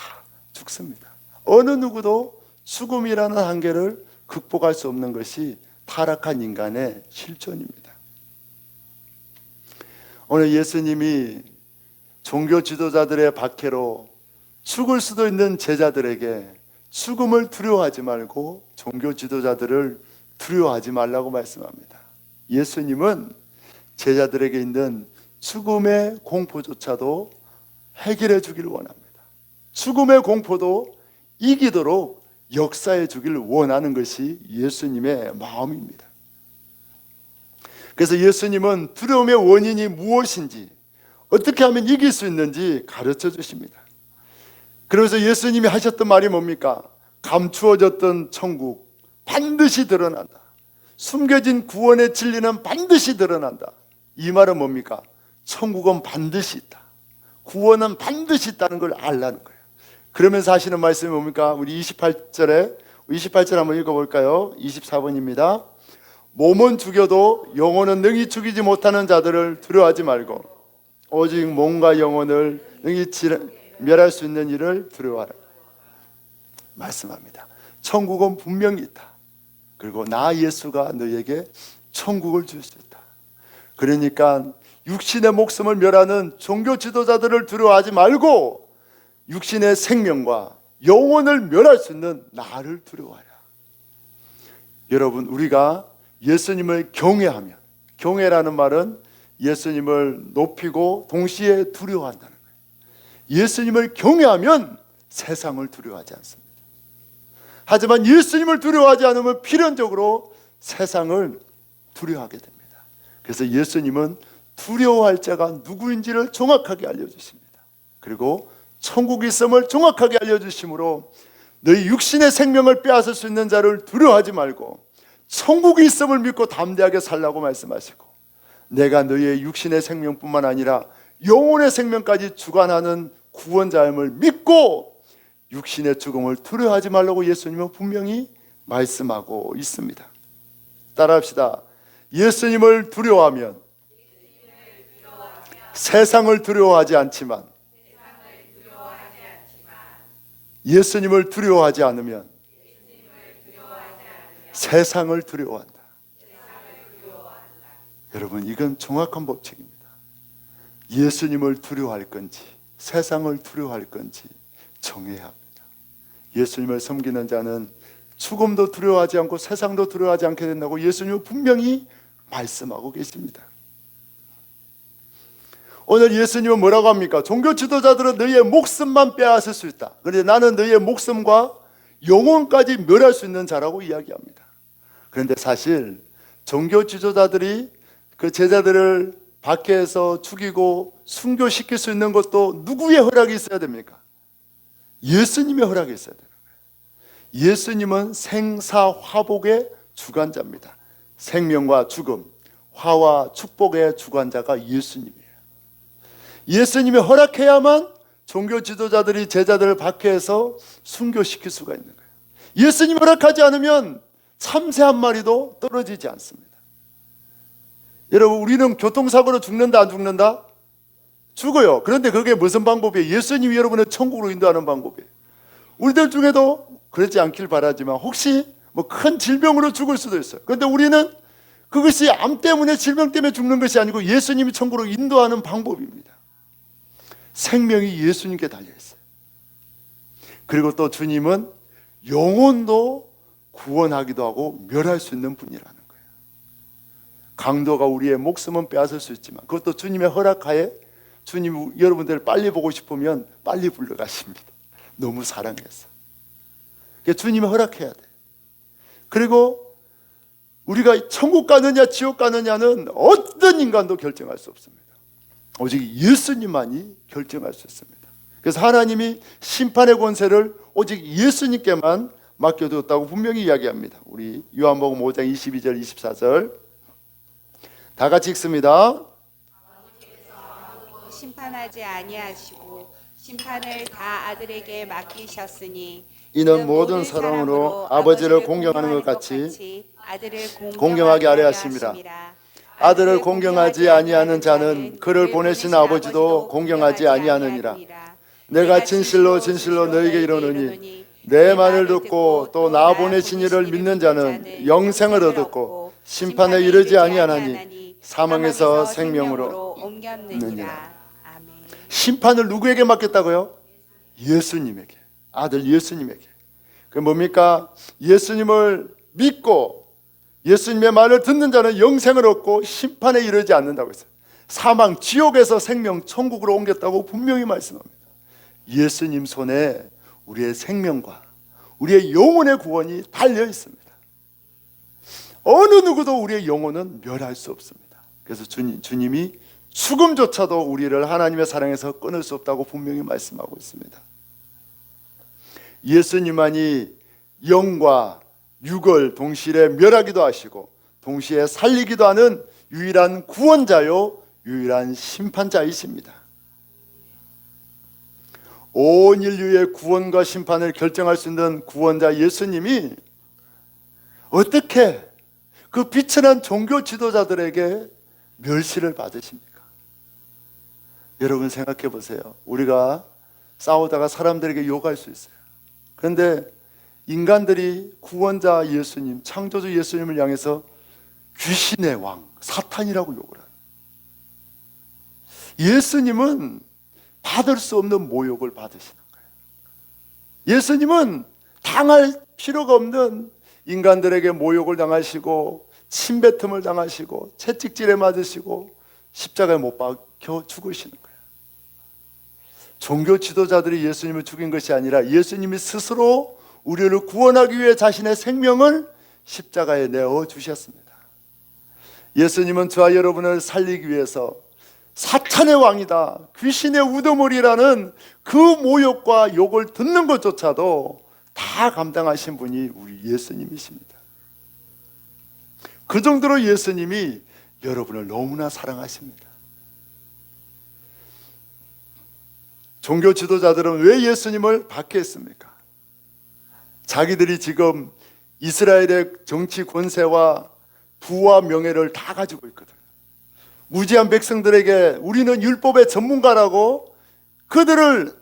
죽습니다. 어느 누구도 죽음이라는 한계를 극복할 수 없는 것이 타락한 인간의 실존입니다. 오늘 예수님이 종교 지도자들의 박해로 죽을 수도 있는 제자들에게 죽음을 두려워하지 말고 종교 지도자들을 두려워하지 말라고 말씀합니다. 예수님은 제자들에게 있는 죽음의 공포조차도 해결해 주기를 원합니다. 죽음의 공포도 이기도록 역사해 주기를 원하는 것이 예수님의 마음입니다. 그래서 예수님은 두려움의 원인이 무엇인지, 어떻게 하면 이길 수 있는지 가르쳐 주십니다. 그래서 예수님이 하셨던 말이 뭡니까? 감추어졌던 천국 반드시 드러난다. 숨겨진 구원의 진리는 반드시 드러난다. 이 말은 뭡니까? 천국은 반드시 있다. 구원은 반드시 있다는 걸 알라는 거예요. 그러면서 하시는 말씀이 뭡니까? 우리 28절 한번 읽어볼까요? 24번입니다. 몸은 죽여도 영혼은 능히 죽이지 못하는 자들을 두려워하지 말고 오직 몸과 영혼을 능히 멸할 수 있는 일을 두려워하라 말씀합니다. 천국은 분명히 있다. 그리고 나 예수가 너에게 천국을 줄 수 있다. 그러니까 육신의 목숨을 멸하는 종교 지도자들을 두려워하지 말고 육신의 생명과 영혼을 멸할 수 있는 나를 두려워하라. 여러분, 우리가 예수님을 경외하면, 경외라는 말은 예수님을 높이고 동시에 두려워한다는 거예요. 예수님을 경외하면 세상을 두려워하지 않습니다. 하지만 예수님을 두려워하지 않으면 필연적으로 세상을 두려워하게 됩니다. 그래서 예수님은 두려워할 자가 누구인지를 정확하게 알려주십니다. 그리고 천국이 있음을 정확하게 알려주심으로 너희 육신의 생명을 빼앗을 수 있는 자를 두려워하지 말고 천국이 있음을 믿고 담대하게 살라고 말씀하시고, 내가 너희의 육신의 생명뿐만 아니라 영혼의 생명까지 주관하는 구원자임을 믿고 육신의 죽음을 두려워하지 말라고 예수님은 분명히 말씀하고 있습니다. 따라합시다. 예수님을 두려워하면 세상을 두려워하지 않지만 예수님을 두려워하지 않으면 세상을 두려워한다. 여러분, 이건 정확한 법칙입니다. 예수님을 두려워할 건지 세상을 두려워할 건지 정해야 합니다. 예수님을 섬기는 자는 죽음도 두려워하지 않고 세상도 두려워하지 않게 된다고 예수님은 분명히 말씀하고 계십니다. 오늘 예수님은 뭐라고 합니까? 종교 지도자들은 너희의 목숨만 빼앗을 수 있다. 그런데 나는 너희의 목숨과 영혼까지 멸할 수 있는 자라고 이야기합니다. 그런데 사실 종교 지도자들이 그 제자들을 박해해서 죽이고 순교시킬 수 있는 것도 누구의 허락이 있어야 됩니까? 예수님의 허락이 있어야 되는 거예요. 예수님은 생사화복의 주관자입니다. 생명과 죽음, 화와 축복의 주관자가 예수님이에요. 예수님이 허락해야만 종교 지도자들이 제자들을 박해해서 순교시킬 수가 있는 거예요. 예수님이 허락하지 않으면 참새 한 마리도 떨어지지 않습니다. 여러분, 우리는 교통사고로 죽는다 안 죽는다? 죽어요. 그런데 그게 무슨 방법이에요? 예수님이 여러분을 천국으로 인도하는 방법이에요. 우리들 중에도 그렇지 않길 바라지만 혹시 뭐 큰 질병으로 죽을 수도 있어요. 그런데 우리는 그것이 암 때문에 질병 때문에 죽는 것이 아니고 예수님이 천국으로 인도하는 방법입니다. 생명이 예수님께 달려있어요. 그리고 또 주님은 영혼도 구원하기도 하고 멸할 수 있는 분이라는 거예요. 강도가 우리의 목숨은 빼앗을 수 있지만 그것도 주님의 허락하에 주님 여러분들 빨리 보고 싶으면 빨리 불러가십니다. 너무 사랑해서. 주님이 허락해야 돼요. 그리고 우리가 천국 가느냐 지옥 가느냐는 어떤 인간도 결정할 수 없습니다. 오직 예수님만이 결정할 수 있습니다. 그래서 하나님이 심판의 권세를 오직 예수님께만 맡겨두었다고 분명히 이야기합니다. 우리 요한복음 5장 22절 24절 다 같이 읽습니다. 심판하지 아니하시고 심판을 다 아들에게 맡기셨으니 이는 모든 사람으로 아버지를 공경하는 것 같이 아들을 공경하게 하려 하심이라. 아들을 공경하지 아니하는 자는 그를 보내신 아버지도 공경하지 아니하느니라. 내가 진실로 진실로 너희에게 이르노니 내 말을 듣고 또 나 보내신 이를 믿는 자는 영생을 얻었고 심판에 이르지 아니하나니 사망에서 생명으로 옮겼느니라. 아멘. 심판을 누구에게 맡겼다고요? 예수님에게. 아들 예수님에게. 그 뭡니까? 예수님을 믿고 예수님의 말을 듣는 자는 영생을 얻고 심판에 이르지 않는다고 했어요. 사망, 지옥에서 생명, 천국으로 옮겼다고 분명히 말씀합니다. 예수님 손에 우리의 생명과 우리의 영혼의 구원이 달려 있습니다. 어느 누구도 우리의 영혼은 멸할 수 없습니다. 그래서 주님이 죽음조차도 우리를 하나님의 사랑에서 끊을 수 없다고 분명히 말씀하고 있습니다. 예수님만이 영과 육을 동시에 멸하기도 하시고 동시에 살리기도 하는 유일한 구원자요 유일한 심판자이십니다. 온 인류의 구원과 심판을 결정할 수 있는 구원자 예수님이 어떻게 그 비천한 종교 지도자들에게 멸시를 받으십니까? 여러분 생각해 보세요. 우리가 싸우다가 사람들에게 욕할 수 있어요. 그런데 인간들이 구원자 예수님, 창조주 예수님을 향해서 귀신의 왕, 사탄이라고 욕을 하는, 예수님은 받을 수 없는 모욕을 받으시는 거예요. 예수님은 당할 필요가 없는 인간들에게 모욕을 당하시고 침뱉음을 당하시고 채찍질에 맞으시고 십자가에 못 박혀 죽으시는 거예요. 종교 지도자들이 예수님을 죽인 것이 아니라 예수님이 스스로 우리를 구원하기 위해 자신의 생명을 십자가에 내어 주셨습니다. 예수님은 저와 여러분을 살리기 위해서 사탄의 왕이다, 귀신의 우두머리라는 그 모욕과 욕을 듣는 것조차도 다 감당하신 분이 우리 예수님이십니다. 그 정도로 예수님이 여러분을 너무나 사랑하십니다. 종교 지도자들은 왜 예수님을 박해했습니까? 자기들이 지금 이스라엘의 정치 권세와 부와 명예를 다 가지고 있거든. 무지한 백성들에게 우리는 율법의 전문가라고 그들을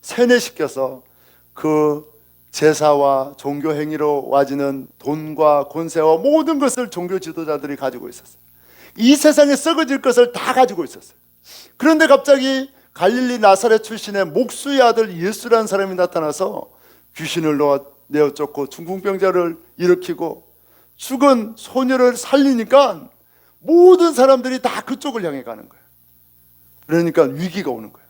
세뇌시켜서 그 제사와 종교 행위로 와지는 돈과 권세와 모든 것을 종교 지도자들이 가지고 있었어요. 이 세상에 썩어질 것을 다 가지고 있었어요. 그런데 갑자기 갈릴리 나사렛 출신의 목수의 아들 예수라는 사람이 나타나서 귀신을 내어 쫓고 중풍병자를 일으키고 죽은 소녀를 살리니까 모든 사람들이 다 그쪽을 향해 가는 거예요. 그러니까 위기가 오는 거예요.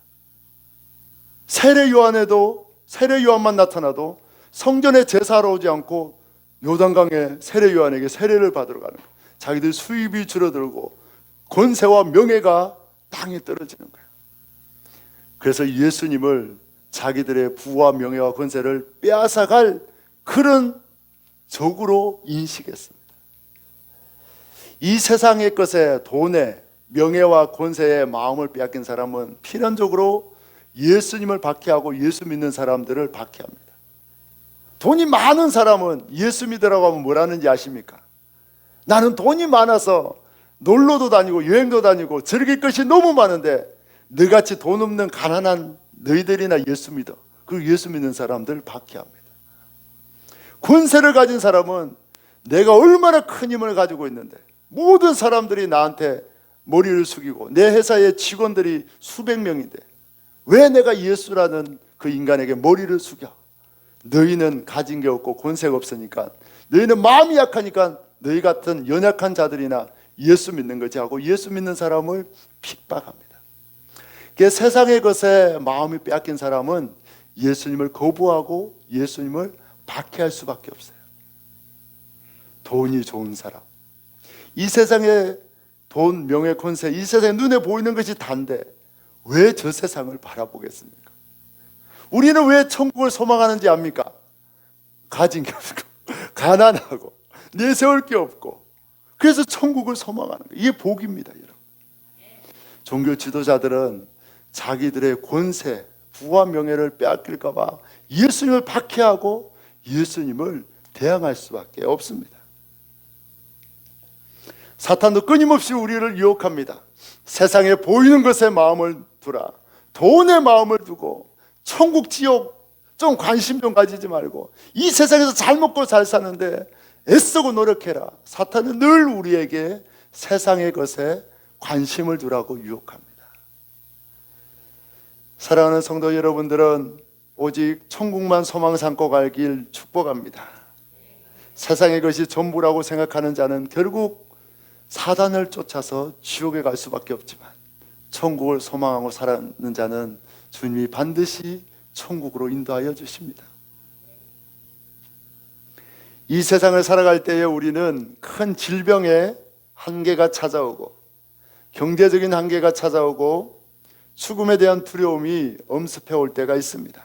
세례 요한만 나타나도 성전에 제사하러 오지 않고 요단강에 세례 요한에게 세례를 받으러 가는 거예요. 자기들 수입이 줄어들고 권세와 명예가 땅에 떨어지는 거예요. 그래서 예수님을 자기들의 부와 명예와 권세를 빼앗아갈 그런 적으로 인식했습니다. 이 세상의 것에 돈에 명예와 권세의 마음을 빼앗긴 사람은 필연적으로 예수님을 박해하고 예수 믿는 사람들을 박해합니다. 돈이 많은 사람은 예수 믿으라고 하면 뭐라는지 아십니까? 나는 돈이 많아서 놀러도 다니고 여행도 다니고 즐길 것이 너무 많은데 너같이 돈 없는 가난한 너희들이나 예수 믿어. 그 예수 믿는 사람들 박해합니다. 권세를 가진 사람은 내가 얼마나 큰 힘을 가지고 있는데 모든 사람들이 나한테 머리를 숙이고 내 회사의 직원들이 수백 명인데 왜 내가 예수라는 그 인간에게 머리를 숙여? 너희는 가진 게 없고 권세가 없으니까, 너희는 마음이 약하니까 너희 같은 연약한 자들이나 예수 믿는 거지 하고 예수 믿는 사람을 핍박합니다. 세상의 것에 마음이 빼앗긴 사람은 예수님을 거부하고 예수님을 박해할 수밖에 없어요. 돈이 좋은 사람, 이 세상에 돈, 명예, 권세, 이 세상에 눈에 보이는 것이 단데 왜 저 세상을 바라보겠습니까? 우리는 왜 천국을 소망하는지 압니까? 가진 게 없고 가난하고 내세울 게 없고 그래서 천국을 소망하는 거예요. 이게 복입니다, 여러분. 종교 지도자들은 자기들의 권세, 부와 명예를 빼앗길까 봐 예수님을 박해하고 예수님을 대항할 수밖에 없습니다. 사탄도 끊임없이 우리를 유혹합니다. 세상에 보이는 것에 마음을 두라. 돈에 마음을 두고 천국 지옥 좀 관심 좀 가지지 말고 이 세상에서 잘 먹고 잘 사는데 애쓰고 노력해라. 사탄은 늘 우리에게 세상의 것에 관심을 두라고 유혹합니다. 사랑하는 성도 여러분들은 오직 천국만 소망 삼고 갈 길 축복합니다. 세상의 것이 전부라고 생각하는 자는 결국 사단을 쫓아서 지옥에 갈 수밖에 없지만 천국을 소망하고 살아가는 자는 주님이 반드시 천국으로 인도하여 주십니다. 이 세상을 살아갈 때에 우리는 큰 질병의 한계가 찾아오고 경제적인 한계가 찾아오고 죽음에 대한 두려움이 엄습해 올 때가 있습니다.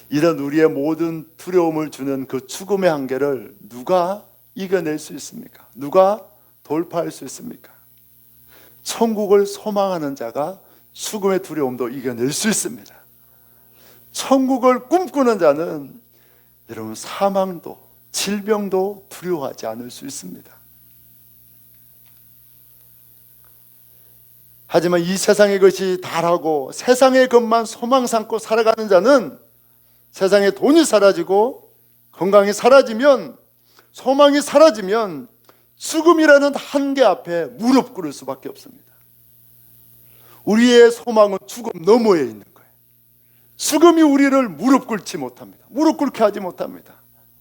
이런 우리의 모든 두려움을 주는 그 죽음의 한계를 누가 이겨낼 수 있습니까? 누가 돌파할 수 있습니까? 천국을 소망하는 자가 죽음의 두려움도 이겨낼 수 있습니다. 천국을 꿈꾸는 자는 여러분 사망도 질병도 두려워하지 않을 수 있습니다. 하지만 이 세상의 것이 다라고 세상의 것만 소망 삼고 살아가는 자는 세상에 돈이 사라지고 건강이 사라지면 소망이 사라지면 죽음이라는 한계 앞에 무릎 꿇을 수밖에 없습니다. 우리의 소망은 죽음 너머에 있는 거예요. 죽음이 우리를 무릎 꿇지 못합니다. 무릎 꿇게 하지 못합니다.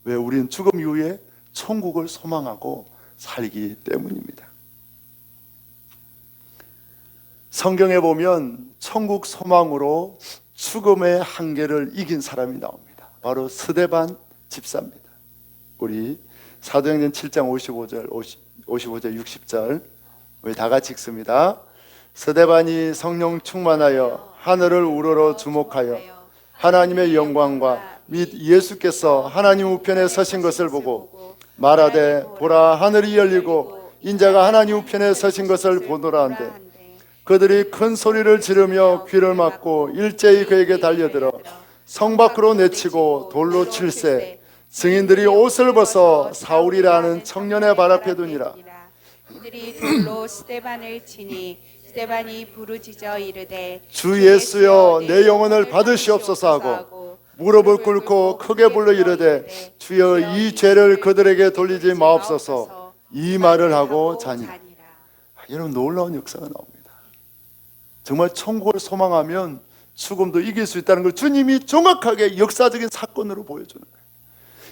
왜? 우리는 죽음 이후에 천국을 소망하고 살기 때문입니다. 성경에 보면 천국 소망으로 죽음의 한계를 이긴 사람이 나옵니다. 바로 스데반 집사입니다. 우리 사도행전 7장 55절 60절 우리 다 같이 읽습니다. 스데반이 성령 충만하여 하늘을 우러러 주목하여 하나님의 영광과 및 예수께서 하나님 우편에 서신 것을 보고 말하되 보라 하늘이 열리고 인자가 하나님 우편에 서신 것을 보노라 한데 그들이 큰 소리를 지르며 귀를 막고 일제히 그에게 달려들어 성 밖으로 내치고 돌로 칠세 증인들이 옷을 벗어 사울이라는 청년의 발 앞에 두니라. 그들이 돌로 스데반을 치니 스데반이 부르짖어 이르되 주 예수여 내 영혼을 받으시옵소서 하고 무릎을 꿇고 크게 불러 이르되 주여 이 죄를 그들에게 돌리지 마옵소서 이 말을 하고 자니라. 여러분 놀라운 역사가 나옵니다. 정말 천국을 소망하면 죽음도 이길 수 있다는 걸 주님이 정확하게 역사적인 사건으로 보여주는 거예요.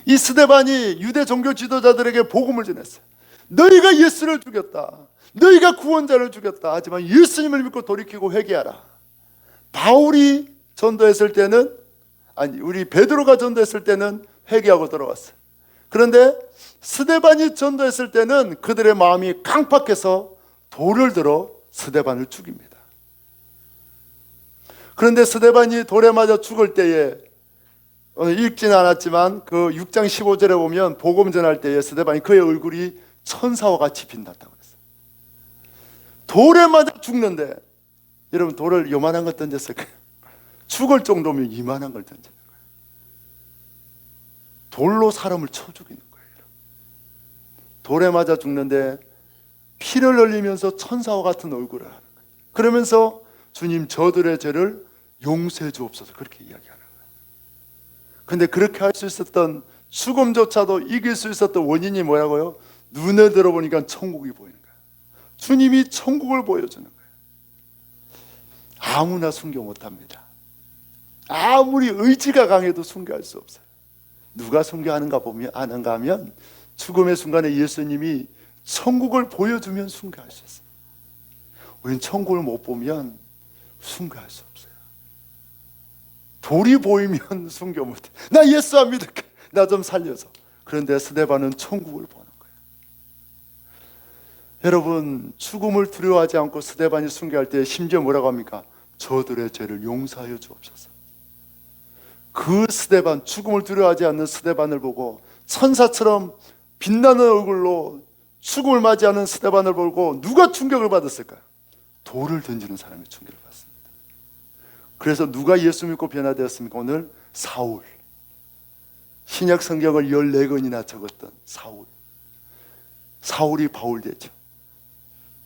이 스데반이 유대 종교 지도자들에게 복음을 전했어요. 너희가 예수를 죽였다. 너희가 구원자를 죽였다. 하지만 예수님을 믿고 돌이키고 회개하라. 바울이 전도했을 때는 우리 베드로가 전도했을 때는 회개하고 돌아왔어요. 그런데 스데반이 전도했을 때는 그들의 마음이 강팍해서 돌을 들어 스데반을 죽입니다. 그런데 스데반이 돌에 맞아 죽을 때에 오늘 읽지는 않았지만 그 6장 15절에 보면 복음 전할 때에 스데반이 그의 얼굴이 천사와 같이 빛났다고 그랬어요. 돌에 맞아 죽는데 여러분 돌을 요만한 걸 던졌을 거예요. 죽을 정도면 이만한 걸 던지는 거예요. 돌로 사람을 쳐 죽이는 거예요. 돌에 맞아 죽는데 피를 흘리면서 천사와 같은 얼굴을 하는 거예요. 그러면서 주님 저들의 죄를 용서해 주옵소서 그렇게 이야기하는 거예요. 근데 그렇게 할 수 있었던 죽음조차도 이길 수 있었던 원인이 뭐라고요? 눈에 들어보니까 천국이 보이는 거예요. 주님이 천국을 보여주는 거예요. 아무나 순교 못합니다. 아무리 의지가 강해도 순교할 수 없어요. 누가 순교하는가 하면 죽음의 순간에 예수님이 천국을 보여주면 순교할 수 있어요. 우리는 천국을 못 보면 순교할 수 없어요. 돌이 보이면 순교 못해. 나 예수 안 믿을게. 나 좀 살려서. 그런데 스데반은 천국을 보는 거예요. 여러분 죽음을 두려워하지 않고 스데반이 순교할 때 심지어 뭐라고 합니까? 저들의 죄를 용서하여 주옵소서. 그 스데반, 죽음을 두려워하지 않는 스데반을 보고 천사처럼 빛나는 얼굴로 죽음을 맞이하는 스데반을 보고 누가 충격을 받았을까요? 돌을 던지는 사람이 충격을 받습니다. 그래서 누가 예수 믿고 변화되었습니까? 오늘 사울. 신약 성경을 14권이나 적었던 사울. 사울이 바울 되죠.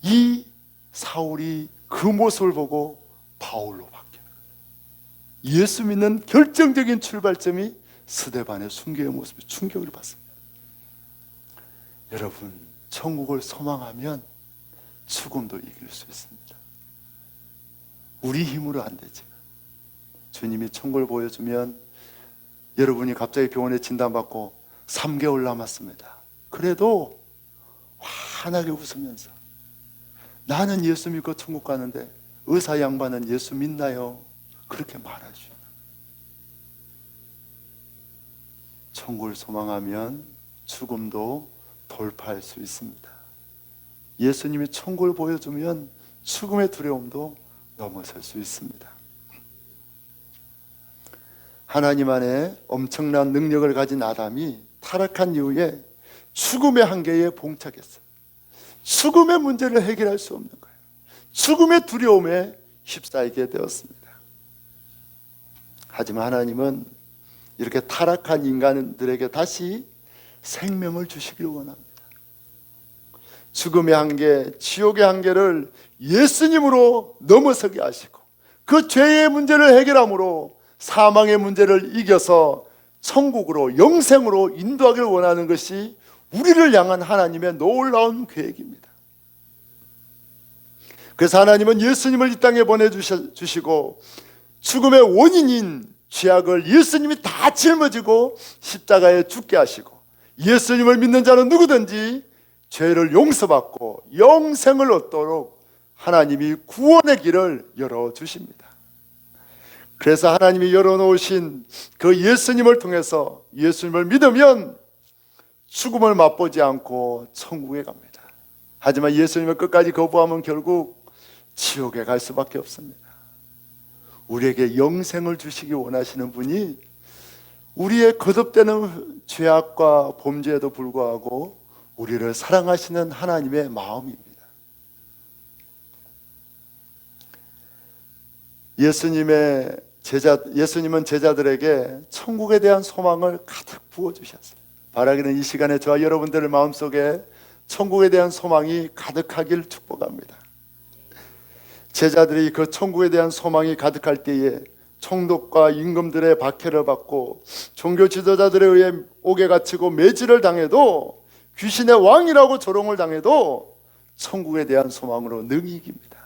이 사울이 그 모습을 보고 바울로 바뀌는 거예요. 예수 믿는 결정적인 출발점이 스데반의 순교의 모습에 충격을 받습니다. 여러분, 천국을 소망하면 죽음도 이길 수 있습니다. 우리 힘으로 안 되지만 주님이 천국을 보여주면, 여러분이 갑자기 병원에 진단받고 3개월 남았습니다. 그래도 환하게 웃으면서 나는 예수 믿고 천국 가는데 의사 양반은 예수 믿나요? 그렇게 말하죠. 천국을 소망하면 죽음도 돌파할 수 있습니다. 예수님이 천국을 보여주면 죽음의 두려움도 넘어설 수 있습니다. 하나님 안에 엄청난 능력을 가진 아담이 타락한 이후에 죽음의 한계에 봉착했어요. 죽음의 문제를 해결할 수 없는 거예요. 죽음의 두려움에 휩싸이게 되었습니다. 하지만 하나님은 이렇게 타락한 인간들에게 다시 생명을 주시길 원합니다. 죽음의 한계, 지옥의 한계를 예수님으로 넘어서게 하시고 그 죄의 문제를 해결함으로 사망의 문제를 이겨서 천국으로, 영생으로 인도하기를 원하는 것이 우리를 향한 하나님의 놀라운 계획입니다. 그래서 하나님은 예수님을 이 땅에 보내주시고 죽음의 원인인 죄악을 예수님이 다 짊어지고 십자가에 죽게 하시고, 예수님을 믿는 자는 누구든지 죄를 용서받고 영생을 얻도록 하나님이 구원의 길을 열어주십니다. 그래서 하나님이 열어놓으신 그 예수님을 통해서 예수님을 믿으면 죽음을 맛보지 않고 천국에 갑니다. 하지만 예수님을 끝까지 거부하면 결국 지옥에 갈 수밖에 없습니다. 우리에게 영생을 주시기 원하시는 분이 우리의 거듭되는 죄악과 범죄에도 불구하고 우리를 사랑하시는 하나님의 마음입니다. 예수님은 제자들에게 천국에 대한 소망을 가득 부어주셨어요. 바라기는 이 시간에 저와 여러분들의 마음속에 천국에 대한 소망이 가득하길 축복합니다. 제자들이 그 천국에 대한 소망이 가득할 때에 총독과 임금들의 박해를 받고 종교 지도자들에 의해 옥에 갇히고 매질을 당해도, 귀신의 왕이라고 조롱을 당해도 천국에 대한 소망으로 능히 이깁니다.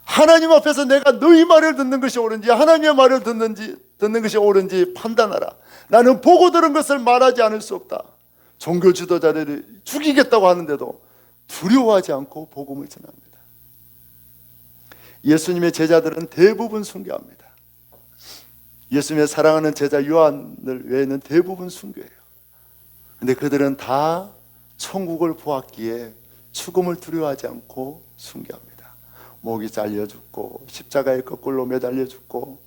하나님 앞에서 내가 너희 말을 듣는 것이 옳은지 하나님의 말을 듣는 것이 옳은지 판단하라. 나는 보고 들은 것을 말하지 않을 수 없다. 종교 지도자들이 죽이겠다고 하는데도 두려워하지 않고 복음을 전합니다. 예수님의 제자들은 대부분 순교합니다. 예수님의 사랑하는 제자 요한을 외에는 대부분 순교해요. 근데 그들은 다 천국을 보았기에 죽음을 두려워하지 않고 순교합니다. 목이 잘려 죽고 십자가에 거꾸로 매달려 죽고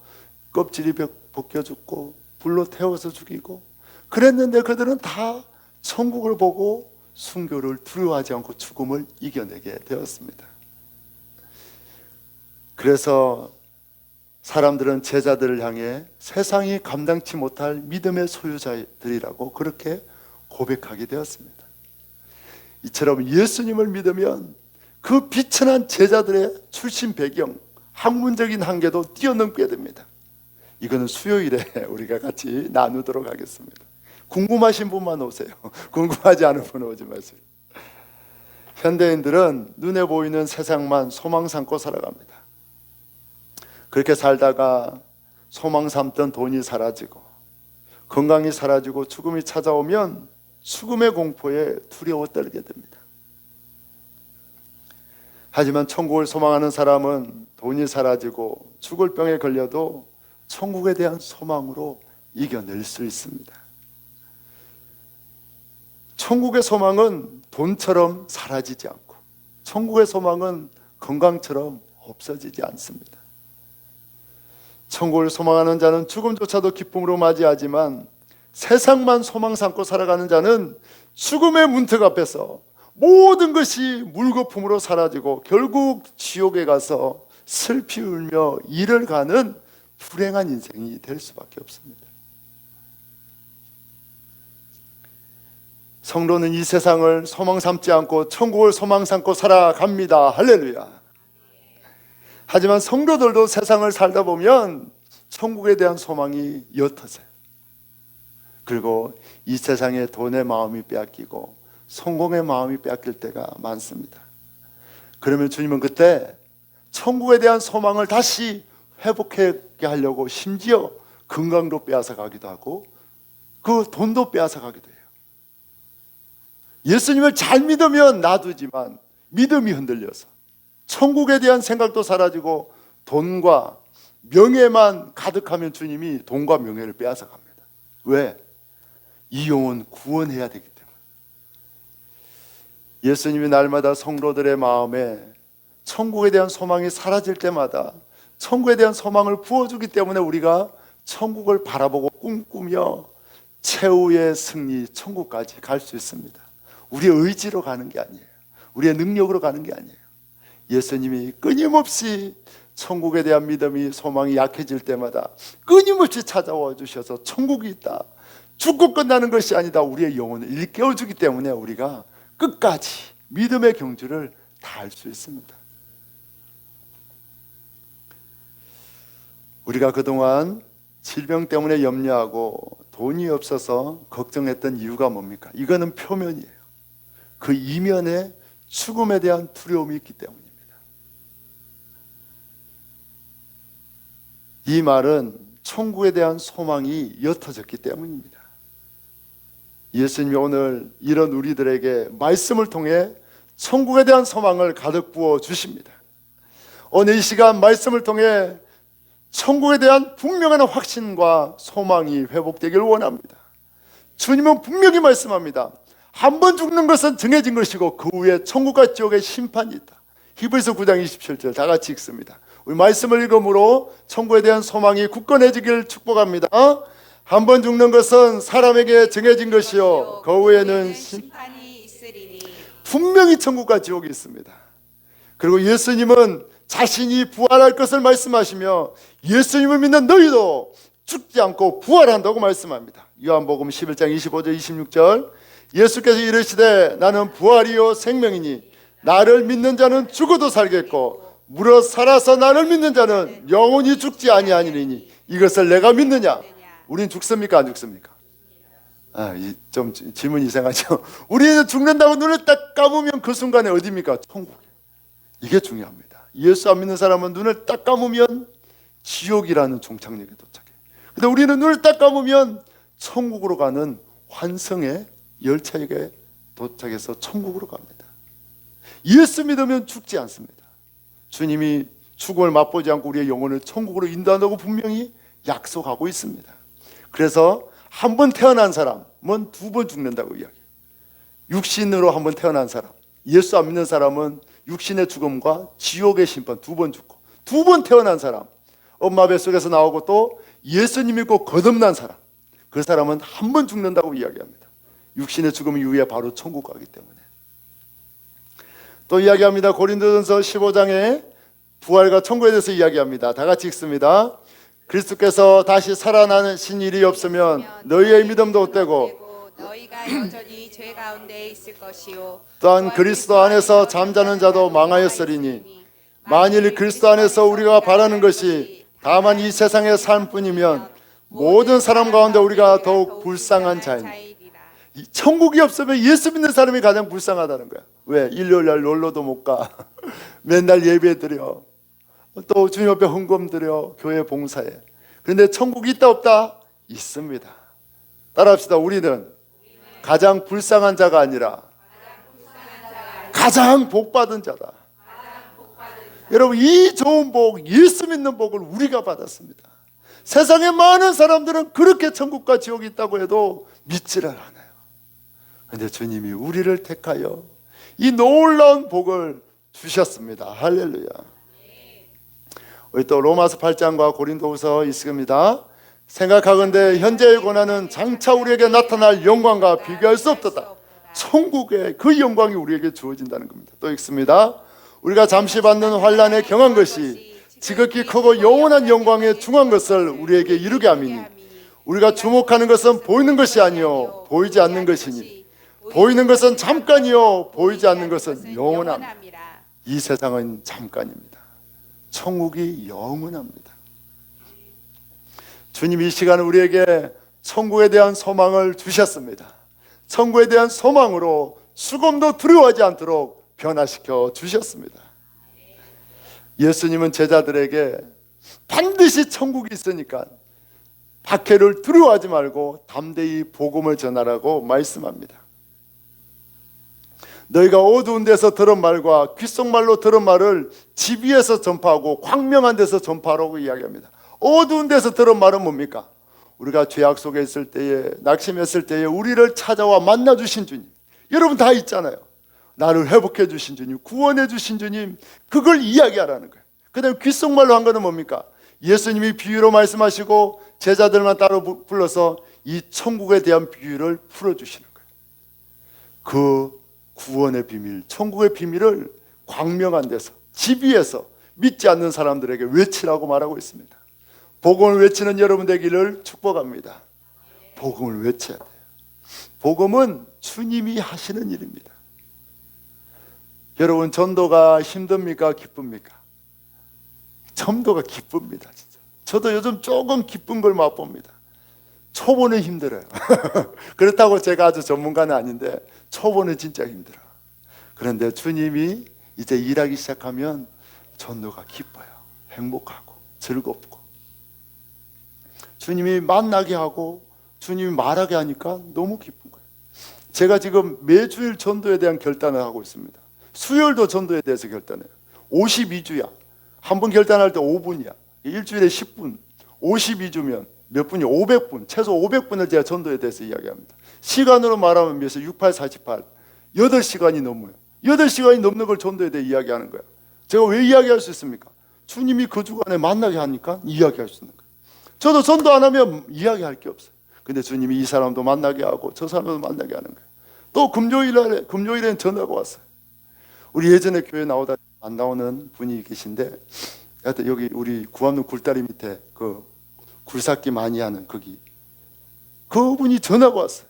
껍질이 벗겨 죽고 불로 태워서 죽이고 그랬는데 그들은 다 천국을 보고 순교를 두려워하지 않고 죽음을 이겨내게 되었습니다. 그래서 사람들은 제자들을 향해 세상이 감당치 못할 믿음의 소유자들이라고 그렇게 고백하게 되었습니다. 이처럼 예수님을 믿으면 그 비천한 제자들의 출신 배경, 학문적인 한계도 뛰어넘게 됩니다. 이거는 수요일에 우리가 같이 나누도록 하겠습니다. 궁금하신 분만 오세요. 궁금하지 않은 분은 오지 마세요. 현대인들은 눈에 보이는 세상만 소망 삼고 살아갑니다. 그렇게 살다가 소망 삼던 돈이 사라지고 건강이 사라지고 죽음이 찾아오면 죽음의 공포에 두려워 떨게 됩니다. 하지만 천국을 소망하는 사람은 돈이 사라지고 죽을 병에 걸려도 천국에 대한 소망으로 이겨낼 수 있습니다. 천국의 소망은 돈처럼 사라지지 않고 천국의 소망은 건강처럼 없어지지 않습니다. 천국을 소망하는 자는 죽음조차도 기쁨으로 맞이하지만 세상만 소망 삼고 살아가는 자는 죽음의 문턱 앞에서 모든 것이 물거품으로 사라지고 결국 지옥에 가서 슬피 울며 이를 가는 불행한 인생이 될 수밖에 없습니다. 성도는 이 세상을 소망 삼지 않고 천국을 소망 삼고 살아갑니다. 할렐루야. 하지만 성도들도 세상을 살다 보면 천국에 대한 소망이 옅어져요. 그리고 이 세상에 돈의 마음이 빼앗기고 성공의 마음이 빼앗길 때가 많습니다. 그러면 주님은 그때 천국에 대한 소망을 다시 회복하게 하려고 심지어 건강도 빼앗아 가기도 하고 그 돈도 빼앗아 가기도 해요. 예수님을 잘 믿으면 놔두지만 믿음이 흔들려서 천국에 대한 생각도 사라지고 돈과 명예만 가득하면 주님이 돈과 명예를 빼앗아 갑니다. 왜? 이 영혼 구원해야 되기 때문에. 예수님이 날마다 성도들의 마음에 천국에 대한 소망이 사라질 때마다 천국에 대한 소망을 부어주기 때문에 우리가 천국을 바라보고 꿈꾸며 최후의 승리 천국까지 갈 수 있습니다. 우리의 의지로 가는 게 아니에요. 우리의 능력으로 가는 게 아니에요. 예수님이 끊임없이 천국에 대한 믿음이 소망이 약해질 때마다 끊임없이 찾아와 주셔서 천국이 있다, 죽고 끝나는 것이 아니다, 우리의 영혼을 일깨워주기 때문에 우리가 끝까지 믿음의 경주를 다할 수 있습니다. 우리가 그동안 질병 때문에 염려하고 돈이 없어서 걱정했던 이유가 뭡니까? 이거는 표면이에요. 그 이면에 죽음에 대한 두려움이 있기 때문입니다. 이 말은 천국에 대한 소망이 옅어졌기 때문입니다. 예수님이 오늘 이런 우리들에게 말씀을 통해 천국에 대한 소망을 가득 부어 주십니다. 오늘 이 시간 말씀을 통해 천국에 대한 분명한 확신과 소망이 회복되길 원합니다. 주님은 분명히 말씀합니다. 한 번 죽는 것은 정해진 것이고 그 후에 천국과 지옥의 심판이 있다. 히브리서 9장 27절 다 같이 읽습니다. 우리 말씀을 읽음으로 천국에 대한 소망이 굳건해지길 축복합니다. 한 번 죽는 것은 사람에게 정해진 것이요 그 후에는 심판이 있으리니. 분명히 천국과 지옥이 있습니다. 그리고 예수님은 자신이 부활할 것을 말씀하시며 예수님을 믿는 너희도 죽지 않고 부활한다고 말씀합니다. 요한복음 11장 25절 26절 예수께서 이르시되 나는 부활이요 생명이니 나를 믿는 자는 죽어도 살겠고 무릇 살아서 나를 믿는 자는 영원히 죽지 아니하니니 이것을 내가 믿느냐? 우린 죽습니까 안 죽습니까? 좀 질문이 이상하죠. 우리는 죽는다고 눈을 딱 감으면 그 순간에 어디입니까? 천국. 이게 중요합니다. 예수 안 믿는 사람은 눈을 딱 감으면 지옥이라는 종착역에 도착해요. 근데 우리는 눈을 딱 감으면 천국으로 가는 환성의 열차역에 도착해서 천국으로 갑니다. 예수 믿으면 죽지 않습니다. 주님이 죽음을 맛보지 않고 우리의 영혼을 천국으로 인도한다고 분명히 약속하고 있습니다. 그래서 한 번 태어난 사람은 두 번 죽는다고 이야기해요. 육신으로 한 번 태어난 사람, 예수 안 믿는 사람은 육신의 죽음과 지옥의 심판 두 번 죽고, 두 번 태어난 사람, 엄마 뱃속에서 나오고 또 예수님 믿고 거듭난 사람, 그 사람은 한 번 죽는다고 이야기합니다. 육신의 죽음 이후에 바로 천국 가기 때문에. 또 이야기합니다. 고린도전서 15장에 부활과 천국에 대해서 이야기합니다. 다 같이 읽습니다. 그리스도께서 다시 살아나신 일이 없으면 너희의 믿음도 헛되고 너희가 여전히 죄 가운데 있을 것이요 또한 그리스도 안에서 잠자는 자도 망하였으리니 만일 그리스도 안에서 우리가 바라는 것이 다만 이 세상의 삶뿐이면 모든 사람 가운데 우리가 더욱 불쌍한 자이니. 천국이 없으면 예수 믿는 사람이 가장 불쌍하다는 거야. 왜? 일요일날 놀러도 못 가. 맨날 예배 드려. 또 주님 앞에 헌금 드려. 교회 봉사해. 그런데 천국이 있다 없다? 있습니다. 따라합시다. 우리는 가장 불쌍한 자가 아니라 가장 복받은 자다. 여러분, 이 좋은 복, 예수 믿는 복을 우리가 받았습니다. 세상에 많은 사람들은 그렇게 천국과 지옥이 있다고 해도 믿지를 않아요. 그런데 주님이 우리를 택하여 이 놀라운 복을 주셨습니다. 할렐루야. 우리 또 로마서 8장과 고린도후서 있습니다. 생각하건대 현재의 고난은 장차 우리에게 나타날 영광과 비교할 수 없도다. 천국의 그 영광이 우리에게 주어진다는 겁니다. 또 읽습니다. 우리가 잠시 받는 환난에 경한 것이 지극히 크고 영원한 영광에 중한 것을 우리에게 이루게 함이니 우리가 주목하는 것은 보이는 것이 아니요 보이지 않는 것이니 보이는 것은 잠깐이요 보이지 않는 것은 영원함이라. 이 세상은 잠깐입니다. 천국이 영원합니다. 주님 이 시간 우리에게 천국에 대한 소망을 주셨습니다. 천국에 대한 소망으로 수금도 두려워하지 않도록 변화시켜 주셨습니다. 예수님은 제자들에게 반드시 천국이 있으니까 박해를 두려워하지 말고 담대히 복음을 전하라고 말씀합니다. 너희가 어두운 데서 들은 말과 귓속말로 들은 말을 집 위에서 전파하고 광명한 데서 전파하라고 이야기합니다. 어두운 데서 들은 말은 뭡니까? 우리가 죄악 속에 있을 때에, 낙심했을 때에 우리를 찾아와 만나주신 주님, 여러분 다 있잖아요. 나를 회복해 주신 주님, 구원해 주신 주님, 그걸 이야기하라는 거예요. 그 다음에 귓속말로 한 거는 뭡니까? 예수님이 비유로 말씀하시고 제자들만 따로 불러서 이 천국에 대한 비유를 풀어주시는 거예요. 그 구원의 비밀, 천국의 비밀을 광명한 데서, 집 위에서 믿지 않는 사람들에게 외치라고 말하고 있습니다. 복음을 외치는 여러분 되기를 축복합니다. 복음을 외쳐야 돼요. 복음은 주님이 하시는 일입니다. 여러분 전도가 힘듭니까? 기쁩니까? 전도가 기쁩니다. 진짜. 저도 요즘 조금 기쁜 걸 맛봅니다. 초보는 힘들어요. 그렇다고 제가 아주 전문가는 아닌데 초보는 진짜 힘들어요. 그런데 주님이 이제 일하기 시작하면 전도가 기뻐요. 행복하고 즐겁고 주님이 만나게 하고 주님이 말하게 하니까 너무 기쁜 거예요. 제가 지금 매주일 전도에 대한 결단을 하고 있습니다. 수요일도 전도에 대해서 결단해요. 52주야. 한 번 결단할 때 5분이야. 일주일에 10분. 52주면 몇 분이요? 500분. 최소 500분을 제가 전도에 대해서 이야기합니다. 시간으로 말하면 몇에 68, 48. 8시간이 넘어요. 8시간이 넘는 걸 전도에 대해 이야기하는 거예요. 제가 왜 이야기할 수 있습니까? 주님이 그 주간에 만나게 하니까 이야기할 수 있는 거예요. 저도 전도 안 하면 이야기할 게 없어요. 근데 주님이 이 사람도 만나게 하고 저 사람도 만나게 하는 거예요. 또 금요일엔 전화가 왔어요. 우리 예전에 교회 나오다 안 나오는 분이 계신데 하여튼 여기 우리 구암동 굴다리 밑에 그 굴삭기 많이 하는 거기 그분이 전화가 왔어요.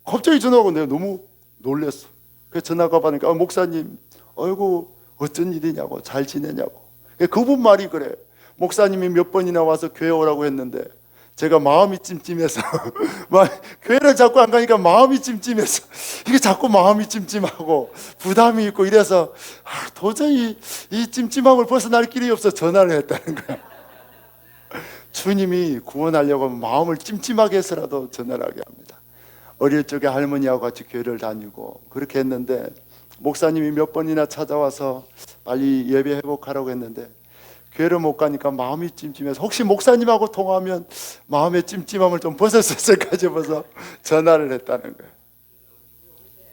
갑자기 전화가 오고 내가 너무 놀랐어. 그래서 전화가 받으니까 목사님 아이고 어쩐 일이냐고 잘 지내냐고. 그분 말이 그래. 목사님이 몇 번이나 와서 교회 오라고 했는데 제가 마음이 찜찜해서 교회를 자꾸 안 가니까 마음이 찜찜해서 이게 자꾸 마음이 찜찜하고 부담이 있고 이래서 도저히 이 찜찜함을 벗어날 길이 없어 전화를 했다는 거야. 주님이 구원하려고 하면 마음을 찜찜하게 해서라도 전화를 하게 합니다. 어릴 적에 할머니하고 같이 교회를 다니고 그렇게 했는데 목사님이 몇 번이나 찾아와서 빨리 예배 회복하라고 했는데 교회를 못 가니까 마음이 찜찜해서 혹시 목사님하고 통화하면 마음의 찜찜함을 좀 벗을 수 있을까 싶어서 전화를 했다는 거예요.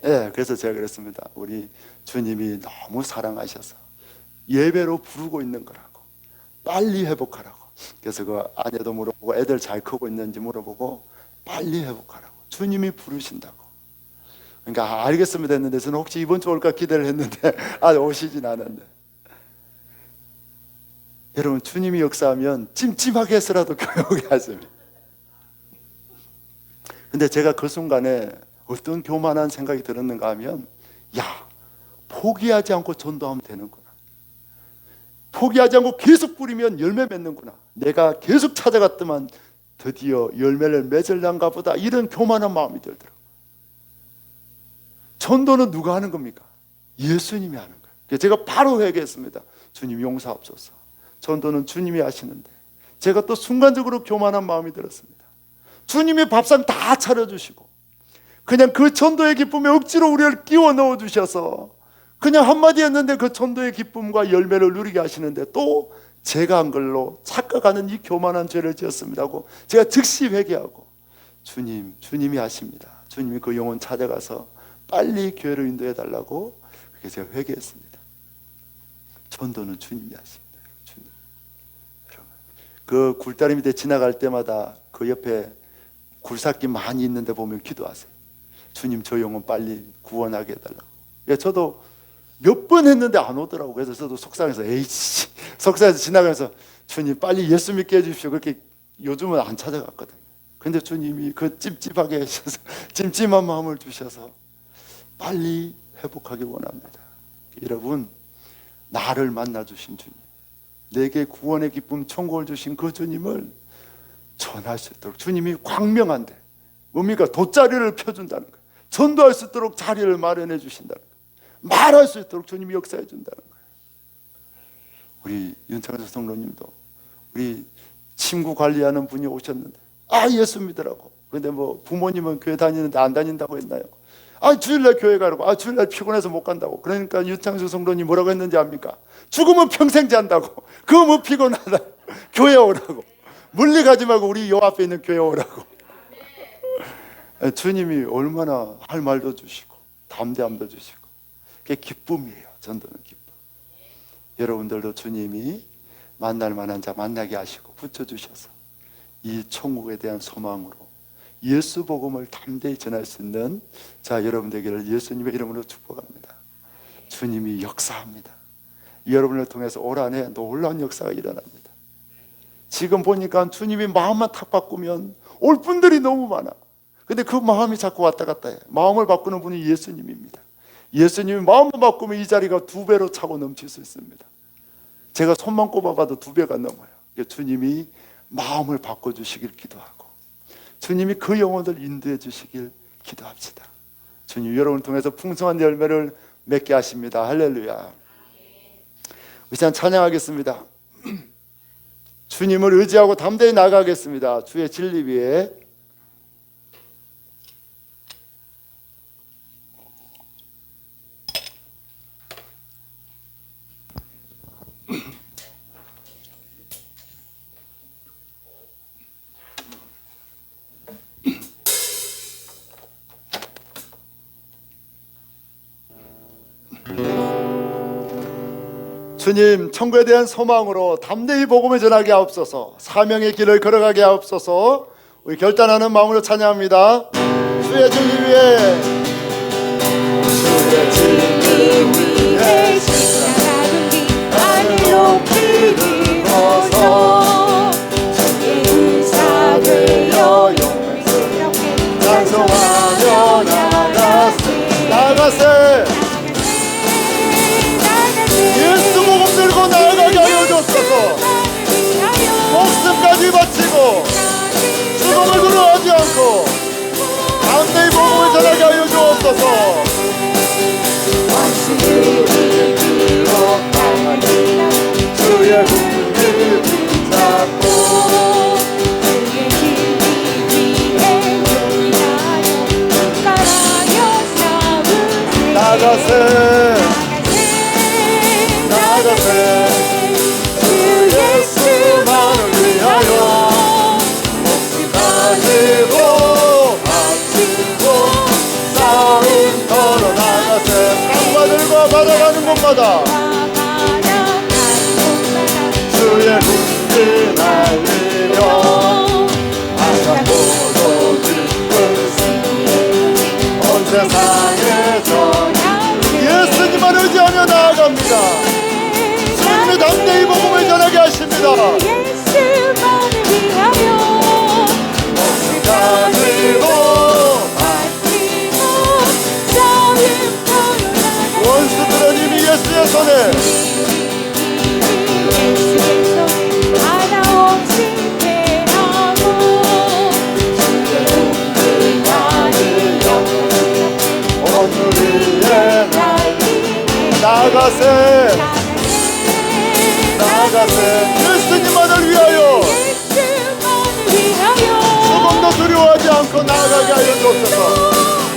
네, 그래서 제가 그랬습니다. 우리 주님이 너무 사랑하셔서 예배로 부르고 있는 거라고. 빨리 회복하라고. 그래서 그 아내도 물어보고 애들 잘 크고 있는지 물어보고 빨리 회복하라고. 주님이 부르신다고. 그러니까 알겠습니다 했는데 저는 혹시 이번 주 올까 기대를 했는데 오시진 않았는데. 여러분 주님이 역사하면 찜찜하게 해서라도 교회 오게 하십니다. 근데 제가 그 순간에 어떤 교만한 생각이 들었는가 하면 야 포기하지 않고 전도하면 되는구나. 포기하지 않고 계속 뿌리면 열매 맺는구나. 내가 계속 찾아갔더만 드디어 열매를 맺을란가 보다. 이런 교만한 마음이 들더라고요. 전도는 누가 하는 겁니까? 예수님이 하는 거예요. 제가 바로 회개했습니다. 주님 용서하옵소서. 전도는 주님이 하시는데 제가 또 순간적으로 교만한 마음이 들었습니다. 주님이 밥상 다 차려주시고 그냥 그 전도의 기쁨에 억지로 우리를 끼워 넣어주셔서 그냥 한마디 했는데 그 전도의 기쁨과 열매를 누리게 하시는데 또 제가 한 걸로 착각하는 이 교만한 죄를 지었습니다 하고 제가 즉시 회개하고 주님이 하십니다. 주님이 그 영혼 찾아가서 빨리 교회로 인도해 달라고 그렇게 제가 회개했습니다. 전도는 주님이 하십니다. 그 굴다리 밑에 지나갈 때마다 그 옆에 굴삭기 많이 있는데 보면 기도하세요. 주님 저 영혼 빨리 구원하게 해달라고. 저도 몇 번 했는데 안 오더라고. 그래서 저도 속상해서 에이씨, 속상해서 지나가면서 주님 빨리 예수 믿게 해주십시오. 그렇게 요즘은 안 찾아갔거든요. 근데 주님이 그 찝찝하게 하셔서 찜찜한 마음을 주셔서 빨리 회복하기 원합니다. 여러분, 나를 만나 주신 주님, 내게 구원의 기쁨 천국을 주신 그 주님을 전할 수 있도록, 주님이 광명한데 뭡니까? 돗자리를 펴준다는 거예요. 전도할 수 있도록 자리를 마련해 주신다는 거예요. 말할 수 있도록 주님이 역사해 준다는 거예요. 우리 윤창수 성도님도 우리 친구 관리하는 분이 오셨는데 예수 믿으라고. 그런데 뭐 부모님은 교회 다니는데 안 다닌다고 했나요? 주일날 교회 가라고. 주일날 피곤해서 못 간다고. 그러니까 윤창수 성도님 뭐라고 했는지 압니까? 죽으면 평생 잔다고. 그거 뭐 피곤하다. 교회 오라고. 멀리 가지 말고 우리 요 앞에 있는 교회 오라고. 주님이 얼마나 할 말도 주시고 담대함도 주시고, 그게 기쁨이에요. 전도는 기쁨. 여러분들도 주님이 만날 만한 자 만나게 하시고 붙여주셔서 이 천국에 대한 소망으로 예수 복음을 담대히 전할 수 있는 여러분 되기를 예수님의 이름으로 축복합니다. 주님이 역사합니다. 여러분을 통해서 올 한해 놀라운 역사가 일어납니다. 지금 보니까 주님이 마음만 탁 바꾸면 올 분들이 너무 많아. 근데 그 마음이 자꾸 왔다 갔다 해. 마음을 바꾸는 분이 예수님입니다. 예수님이 마음만 바꾸면 이 자리가 2배로 차고 넘칠 수 있습니다. 제가 손만 꼽아봐도 2배가 넘어요. 주님이 마음을 바꿔주시길 기도하고, 주님이 그 영혼을 인도해 주시길 기도합시다. 주님 여러분을 통해서 풍성한 열매를 맺게 하십니다. 할렐루야. 우리 시간 찬양하겠습니다. 주님을 의지하고 담대히 나가겠습니다. 주의 진리 위에. 주님, 천국에 대한 소망으로 담대히 복음을 전하게 하옵소서. 사명의 길을 걸어가게 하옵소서. 우리 결단하는 마음으로 찬양합니다. 주의 진리 위에, 주의 진리 위에 하늘 높이 들어서 주의 의사 되어 용맹스럽게 찬송하며 나가세. 예수 복음 들고 나아가게 하여 주옵소서. 목숨까지 바치고 죽음을 두려워하지 않고 담대히 복음을 전하게 하여 주옵소서. 원수들이 기록하니 주의 군을 붙잡고 주의 진리 위에 용인하여 가라여 싸우세. 나가세. 주 예수만을 위하여 목숨 가지고 바치고 싸움 걸어 나가세. 땅바들과 바라가는 곳마다 주의 군대 날리며 바라보고 기쁜 온 세상에 예수님만 의지하며 나아갑니다. 주님이 담대히 복음을 전하게 하십니다. 예수만을 위하여 목숨 가지고 바치고 싸움 걸어 나가세. 원수들은 이미 예수의 손에 예수의 손 하나없이 대하고 주의 공을 다니며 오늘 위에 나가세. 예수님만을 위하여 죽음도 두려워하지 않고 나아가게 하여 주옵소서.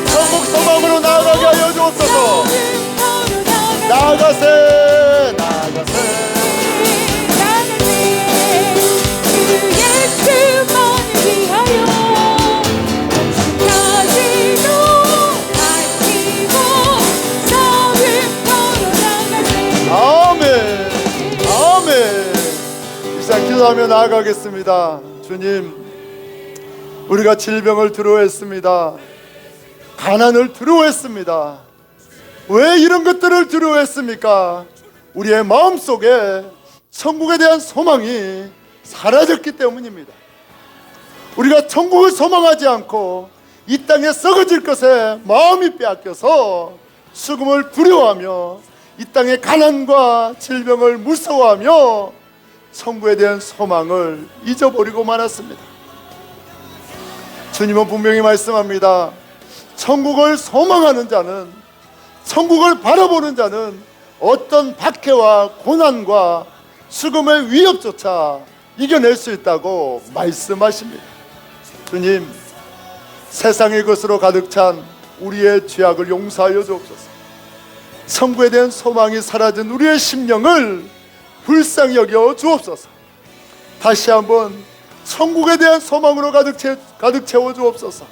천국 소망으로 나아가게 하여 주옵소서. 나가세. 아멘. 이상 기도하며 나아가겠습니다. 주님, 우리가 질병을 두려워했습니다. 가난을 두려워했습니다. 왜 이런 것들을 두려워했습니까? 우리의 마음속에 천국에 대한 소망이 사라졌기 때문입니다. 우리가 천국을 소망하지 않고 이 땅에 썩어질 것에 마음이 빼앗겨서 죽음을 두려워하며 이 땅의 가난과 질병을 무서워하며 천국에 대한 소망을 잊어버리고 말았습니다. 주님은 분명히 말씀합니다. 천국을 소망하는 자는, 천국을 바라보는 자는 어떤 박해와 고난과 죽음의 위협조차 이겨낼 수 있다고 말씀하십니다. 주님, 세상의 것으로 가득 찬 우리의 죄악을 용서하여 주옵소서. 천국에 대한 소망이 사라진 우리의 심령을 불쌍히 여겨 주옵소서. 다시 한번 천국에 대한 소망으로 가득 채워 주옵소서.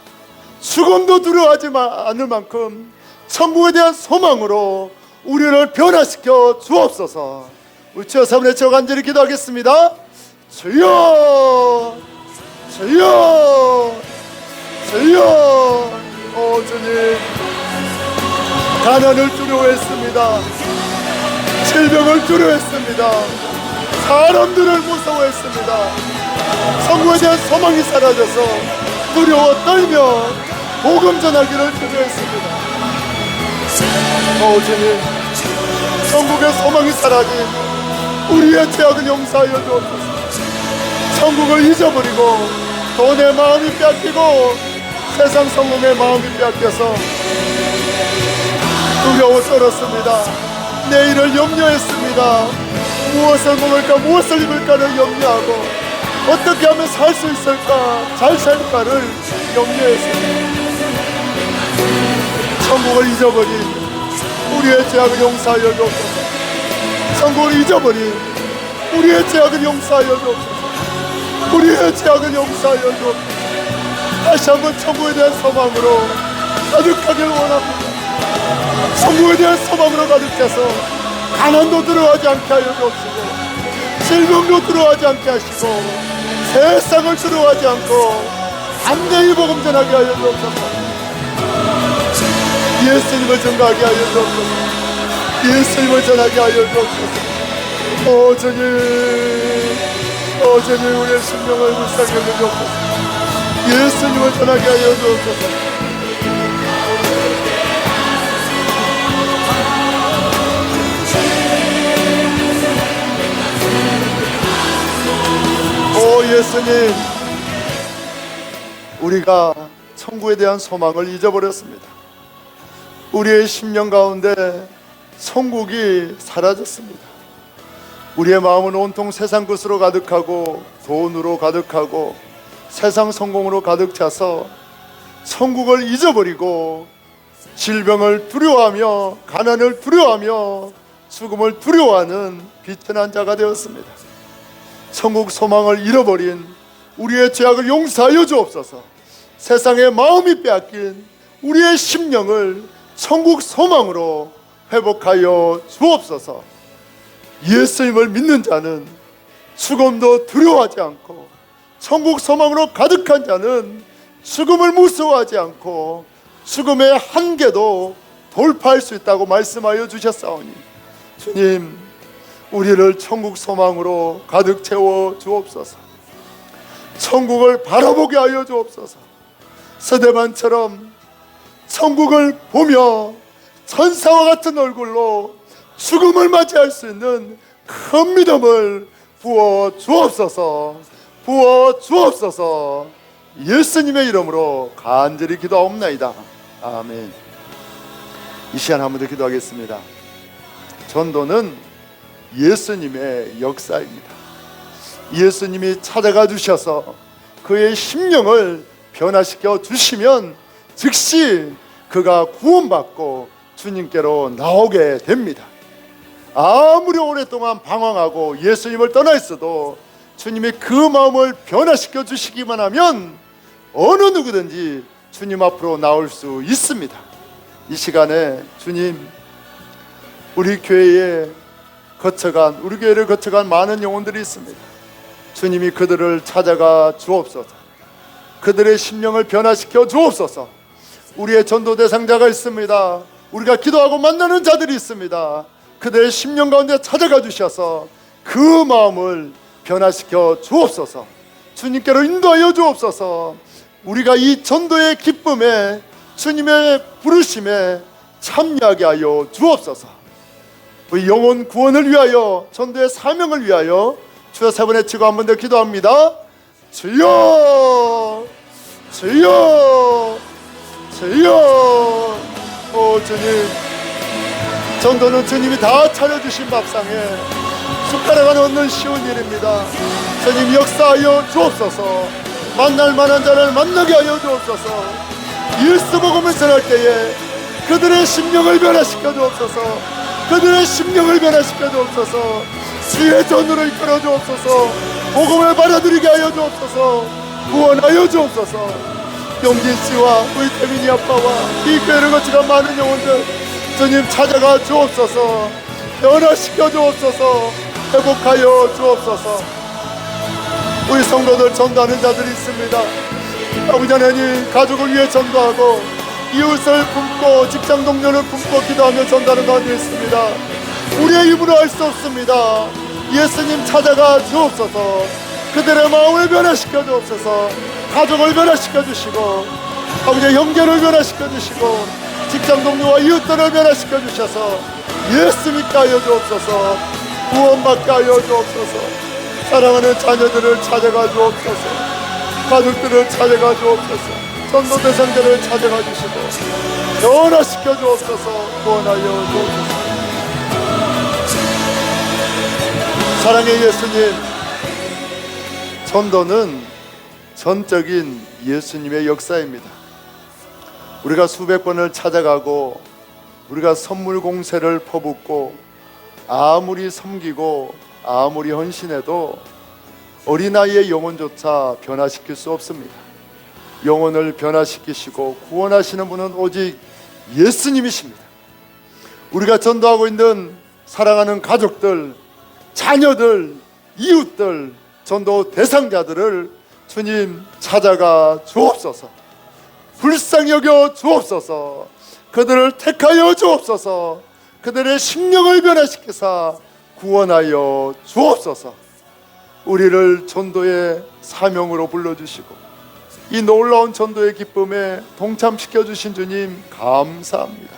죽음도 두려워하지 않을 만큼 천국에 대한 소망으로 우리를 변화시켜 주옵소서. 우리 주여 삼위의 저 간절히 기도하겠습니다. 주여, 주여, 주여. 주님, 가난을 두려워했습니다. 질병을 두려워했습니다. 사람들을 무서워했습니다. 천국에 대한 소망이 사라져서 두려워 떨며 복음 전하기를 두려워했습니다. 주님, 천국의 소망이 사라진 우리의 죄악을 용서하여 주옵소서. 천국을 잊어버리고 돈의 마음이 빼앗기고 세상 성공의 마음이 빼앗겨서 두려워 떨었습니다. 내일을 염려했습니다. 무엇을 먹을까, 무엇을 입을까를 염려하고 어떻게 하면 살 수 있을까, 잘 살까를 염려했습니다. 천국을 잊어버린 우리의 죄악을 용서하여 주옵소서. 천국을 잊어버린 우리의 죄악을 용서하여 주옵소서. 우리의 죄악을 용서하여 주옵소서. 다시 한번 천국에 대한 소망으로 가득하길 원합니다. 천국에 대한 소망으로 가득해서 가난도 들어가지 않게 하여 주옵시고 질병도 들어가지 않게 하시고 세상을 들어가지 않고 담대히 복음 전하게 하여 주옵소서. 예수님을 전가하게 하여 주옵소서. 예수님을 전하게 하여 주옵소서. 주님, 우리의 심령을 불쌍히 여겨 주옵소서. 예수님을 전하게 하여 주옵소서. 예수님, 우리가 천국에 대한 소망을 잊어버렸습니다. 우리의 심령 가운데 천국이 사라졌습니다. 우리의 마음은 온통 세상 것으로 가득하고 돈으로 가득하고 세상 성공으로 가득 차서 천국을 잊어버리고 질병을 두려워하며 가난을 두려워하며 죽음을 두려워하는 비천한 자가 되었습니다. 천국 소망을 잃어버린 우리의 죄악을 용서하여 주옵소서. 세상의 마음이 빼앗긴 우리의 심령을 천국 소망으로 회복하여 주옵소서. 예수님을 믿는 자는 죽음도 두려워하지 않고 천국 소망으로 가득한 자는 죽음을 무서워하지 않고 죽음의 한계도 돌파할 수 있다고 말씀하여 주셨사오니 주님, 우리를 천국 소망으로 가득 채워 주옵소서. 천국을 바라보게 하여 주옵소서. 스데반처럼 천국을 보며 천사와 같은 얼굴로 죽음을 맞이할 수 있는 큰 믿음을 부어 주옵소서. 부어 주옵소서. 예수님의 이름으로 간절히 기도하옵나이다. 아멘. 이 시간 한 번 더 기도하겠습니다. 전도는 예수님의 역사입니다. 예수님이 찾아가 주셔서 그의 심령을 변화시켜 주시면 즉시 그가 구원받고 주님께로 나오게 됩니다. 아무리 오랫동안 방황하고 예수님을 떠나 있어도 주님이 그 마음을 변화시켜 주시기만 하면 어느 누구든지 주님 앞으로 나올 수 있습니다. 이 시간에 주님, 우리 교회를 거쳐간 많은 영혼들이 있습니다. 주님이 그들을 찾아가 주옵소서. 그들의 심령을 변화시켜 주옵소서. 우리의 전도 대상자가 있습니다. 우리가 기도하고 만나는 자들이 있습니다. 그들의 심령 가운데 찾아가 주셔서 그 마음을 변화시켜 주옵소서. 주님께로 인도하여 주옵소서. 우리가 이 전도의 기쁨에 주님의 부르심에 참여하게 하여 주옵소서. 우리 영혼 구원을 위하여, 전도의 사명을 위하여 주여 세 번 외치고 한 번 더 기도합니다. 주여, 주여, 주여. 오 주님, 전도는 주님이 다 차려주신 밥상에 숟가락 하나 얻는 쉬운 일입니다. 주님 역사하여 주옵소서. 만날 만한 자를 만나게 하여 주옵소서. 예수 복음을 전할 때에 그들의 심령을 변화시켜 주옵소서. 그들의 심령을 변화시켜 주옵소서. 주의 전으로 이끌어 주옵소서. 복음을 받아들이게 하여 주옵소서. 구원하여 주옵소서. 용진씨와 우리 태민이 아빠와 이 교회를 거치가 많은 영혼들 주님 찾아가 주옵소서. 변화시켜 주옵소서. 회복하여 주옵소서. 우리 성도들 전도하는 자들이 있습니다. 아버지 하나님, 가족을 위해 전도하고 이웃을 품고 직장 동료를 품고 기도하며 전도하는 가운데 있습니다. 우리의 힘으로 할 수 없습니다. 예수님 찾아가 주옵소서. 그들의 마음을 변화시켜 주옵소서. 가족을 변화시켜 주시고 아버지 형제를 변화시켜 주시고 직장 동료와 이웃들을 변화시켜 주셔서 예수 믿게 하여 주옵소서. 구원받게 하여 주옵소서. 사랑하는 자녀들을 찾아가 주옵소서. 가족들을 찾아가 주옵소서. 전도 대상자를 찾아가 주시고 변화시켜 주옵소서. 구원하여 주옵소서. 사랑의 예수님, 전도는 전적인 예수님의 역사입니다. 우리가 수백 번을 찾아가고 우리가 선물 공세를 퍼붓고 아무리 섬기고 아무리 헌신해도 어린아이의 영혼조차 변화시킬 수 없습니다. 영혼을 변화시키시고 구원하시는 분은 오직 예수님이십니다. 우리가 전도하고 있는 사랑하는 가족들, 자녀들, 이웃들, 전도 대상자들을 주님 찾아가 주옵소서. 불쌍히 여겨 주옵소서. 그들을 택하여 주옵소서. 그들의 심령을 변화시키사 구원하여 주옵소서. 우리를 전도의 사명으로 불러주시고 이 놀라운 전도의 기쁨에 동참시켜 주신 주님 감사합니다.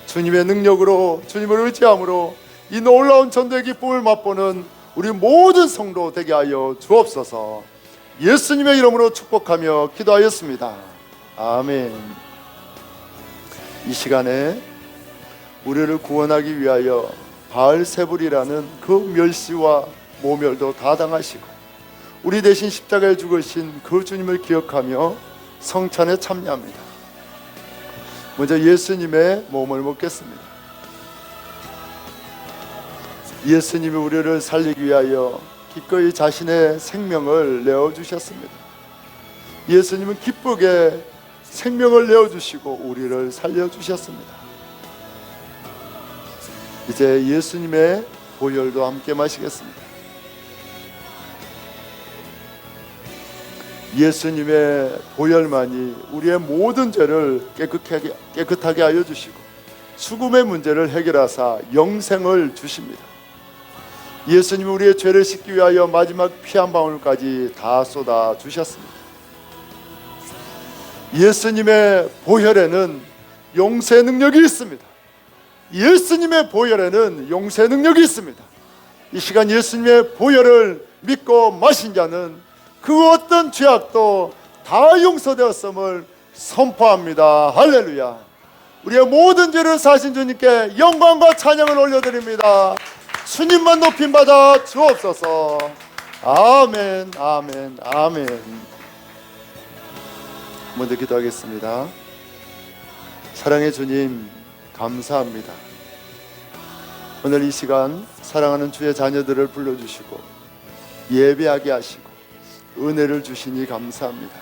주님의 능력으로, 주님을 의지함으로 이 놀라운 전도의 기쁨을 맛보는 우리 모든 성도 되게 하여 주옵소서. 예수님의 이름으로 축복하며 기도하였습니다. 아멘. 이 시간에 우리를 구원하기 위하여 바알세불이라는 그 멸시와 모멸도 다 당하시고 우리 대신 십자가에 죽으신 그 주님을 기억하며 성찬에 참여합니다. 먼저 예수님의 몸을 먹겠습니다. 예수님이 우리를 살리기 위하여 기꺼이 자신의 생명을 내어주셨습니다. 예수님은 기쁘게 생명을 내어주시고 우리를 살려주셨습니다. 이제 예수님의 보혈도 함께 마시겠습니다. 예수님의 보혈만이 우리의 모든 죄를 깨끗하게 하여 주시고 죽음의 문제를 해결하사 영생을 주십니다. 예수님이 우리의 죄를 씻기 위하여 마지막 피 한 방울까지 다 쏟아 주셨습니다. 예수님의 보혈에는 용서의 능력이 있습니다. 예수님의 보혈에는 용서의 능력이 있습니다. 이 시간 예수님의 보혈을 믿고 마신 자는 그 어떤 죄악도 다 용서되었음을 선포합니다. 할렐루야. 우리의 모든 죄를 사신 주님께 영광과 찬양을 올려드립니다. 주님만 높임받아 주옵소서. 아멘, 아멘, 아멘. 먼저 기도하겠습니다. 사랑의 주님 감사합니다. 오늘 이 시간 사랑하는 주의 자녀들을 불러주시고 예배하게 하시고 은혜를 주시니 감사합니다.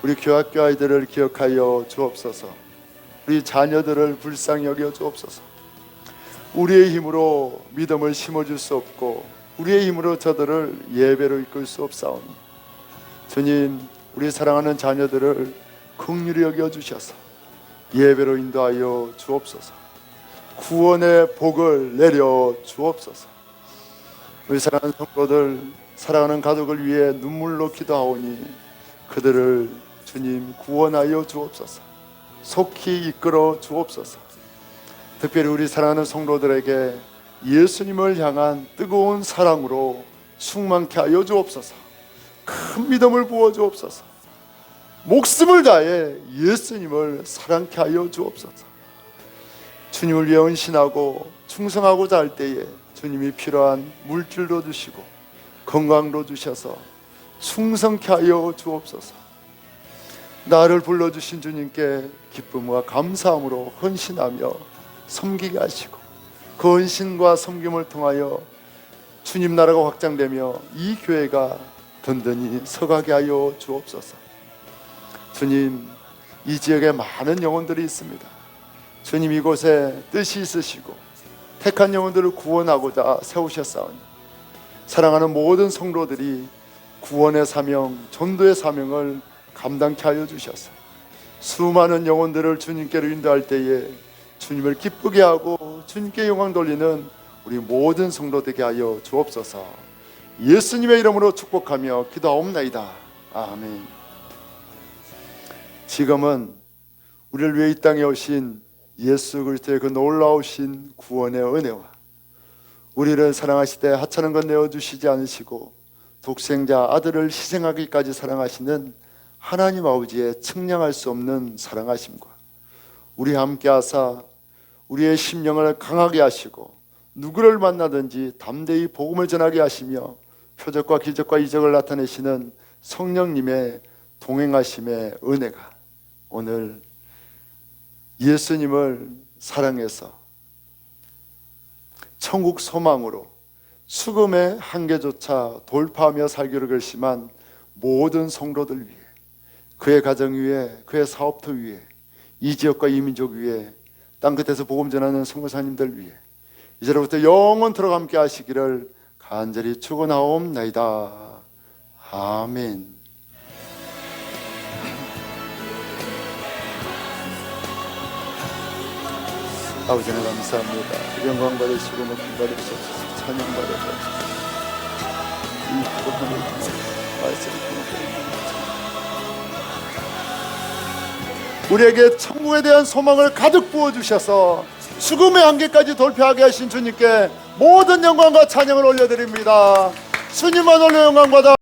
우리 교학교 아이들을 기억하여 주옵소서. 우리 자녀들을 불쌍히 여겨 주옵소서. 우리의 힘으로 믿음을 심어줄 수 없고 우리의 힘으로 저들을 예배로 이끌 수 없사오니 주님, 우리 사랑하는 자녀들을 긍휼히 여겨 주셔서 예배로 인도하여 주옵소서. 구원의 복을 내려 주옵소서. 우리 사랑하는 성도들, 사랑하는 가족을 위해 눈물로 기도하오니 그들을 주님 구원하여 주옵소서. 속히 이끌어 주옵소서. 특별히 우리 사랑하는 성도들에게 예수님을 향한 뜨거운 사랑으로 충만케 하여 주옵소서. 큰 믿음을 부어 주옵소서. 목숨을 다해 예수님을 사랑케 하여 주옵소서. 주님을 위해 헌신하고 충성하고자 할 때에 주님이 필요한 물질도 주시고 건강도 주셔서 충성케 하여 주옵소서. 나를 불러주신 주님께 기쁨과 감사함으로 헌신하며 섬기게 하시고 그 헌신과 섬김을 통하여 주님 나라가 확장되며 이 교회가 든든히 서가게 하여 주옵소서. 주님, 이 지역에 많은 영혼들이 있습니다. 주님, 이곳에 뜻이 있으시고 택한 영혼들을 구원하고자 세우셨사오니 사랑하는 모든 성도들이 구원의 사명, 전도의 사명을 감당케 하여 주셔서 수많은 영혼들을 주님께로 인도할 때에 주님을 기쁘게 하고 주님께 영광 돌리는 우리 모든 성도 되게 하여 주옵소서. 예수님의 이름으로 축복하며 기도하옵나이다. 아멘. 지금은 우리를 위해 이 땅에 오신 예수 그리스도의 그 놀라우신 구원의 은혜와 우리를 사랑하시되 하찮은 것 내어주시지 않으시고 독생자 아들을 희생하기까지 사랑하시는 하나님 아버지의 측량할 수 없는 사랑하심과 우리 함께 하사 우리의 심령을 강하게 하시고 누구를 만나든지 담대히 복음을 전하게 하시며 표적과 기적과 이적을 나타내시는 성령님의 동행하심의 은혜가 오늘 예수님을 사랑해서 천국 소망으로 수금의 한계조차 돌파하며 살기로 결심한 모든 성도들 위해, 그의 가정 위에, 그의 사업터 위에, 이 지역과 이 민족 위에, 땅끝에서 복음 전하는 선교사님들 위해 이제로부터 영원토록 함께 하시기를 간절히 축원하옵나이다. 아멘. 아버지는 감사합니다. 영광 받으시고 높임 받으시옵소서. 찬양 받으시옵소서. 이 부족함을 말씀을 우리에게 천국에 대한 소망을 가득 부어주셔서 죽음의 한계까지 돌파하게 하신 주님께 모든 영광과 찬양을 올려드립니다. 주님만 올려 영광 받아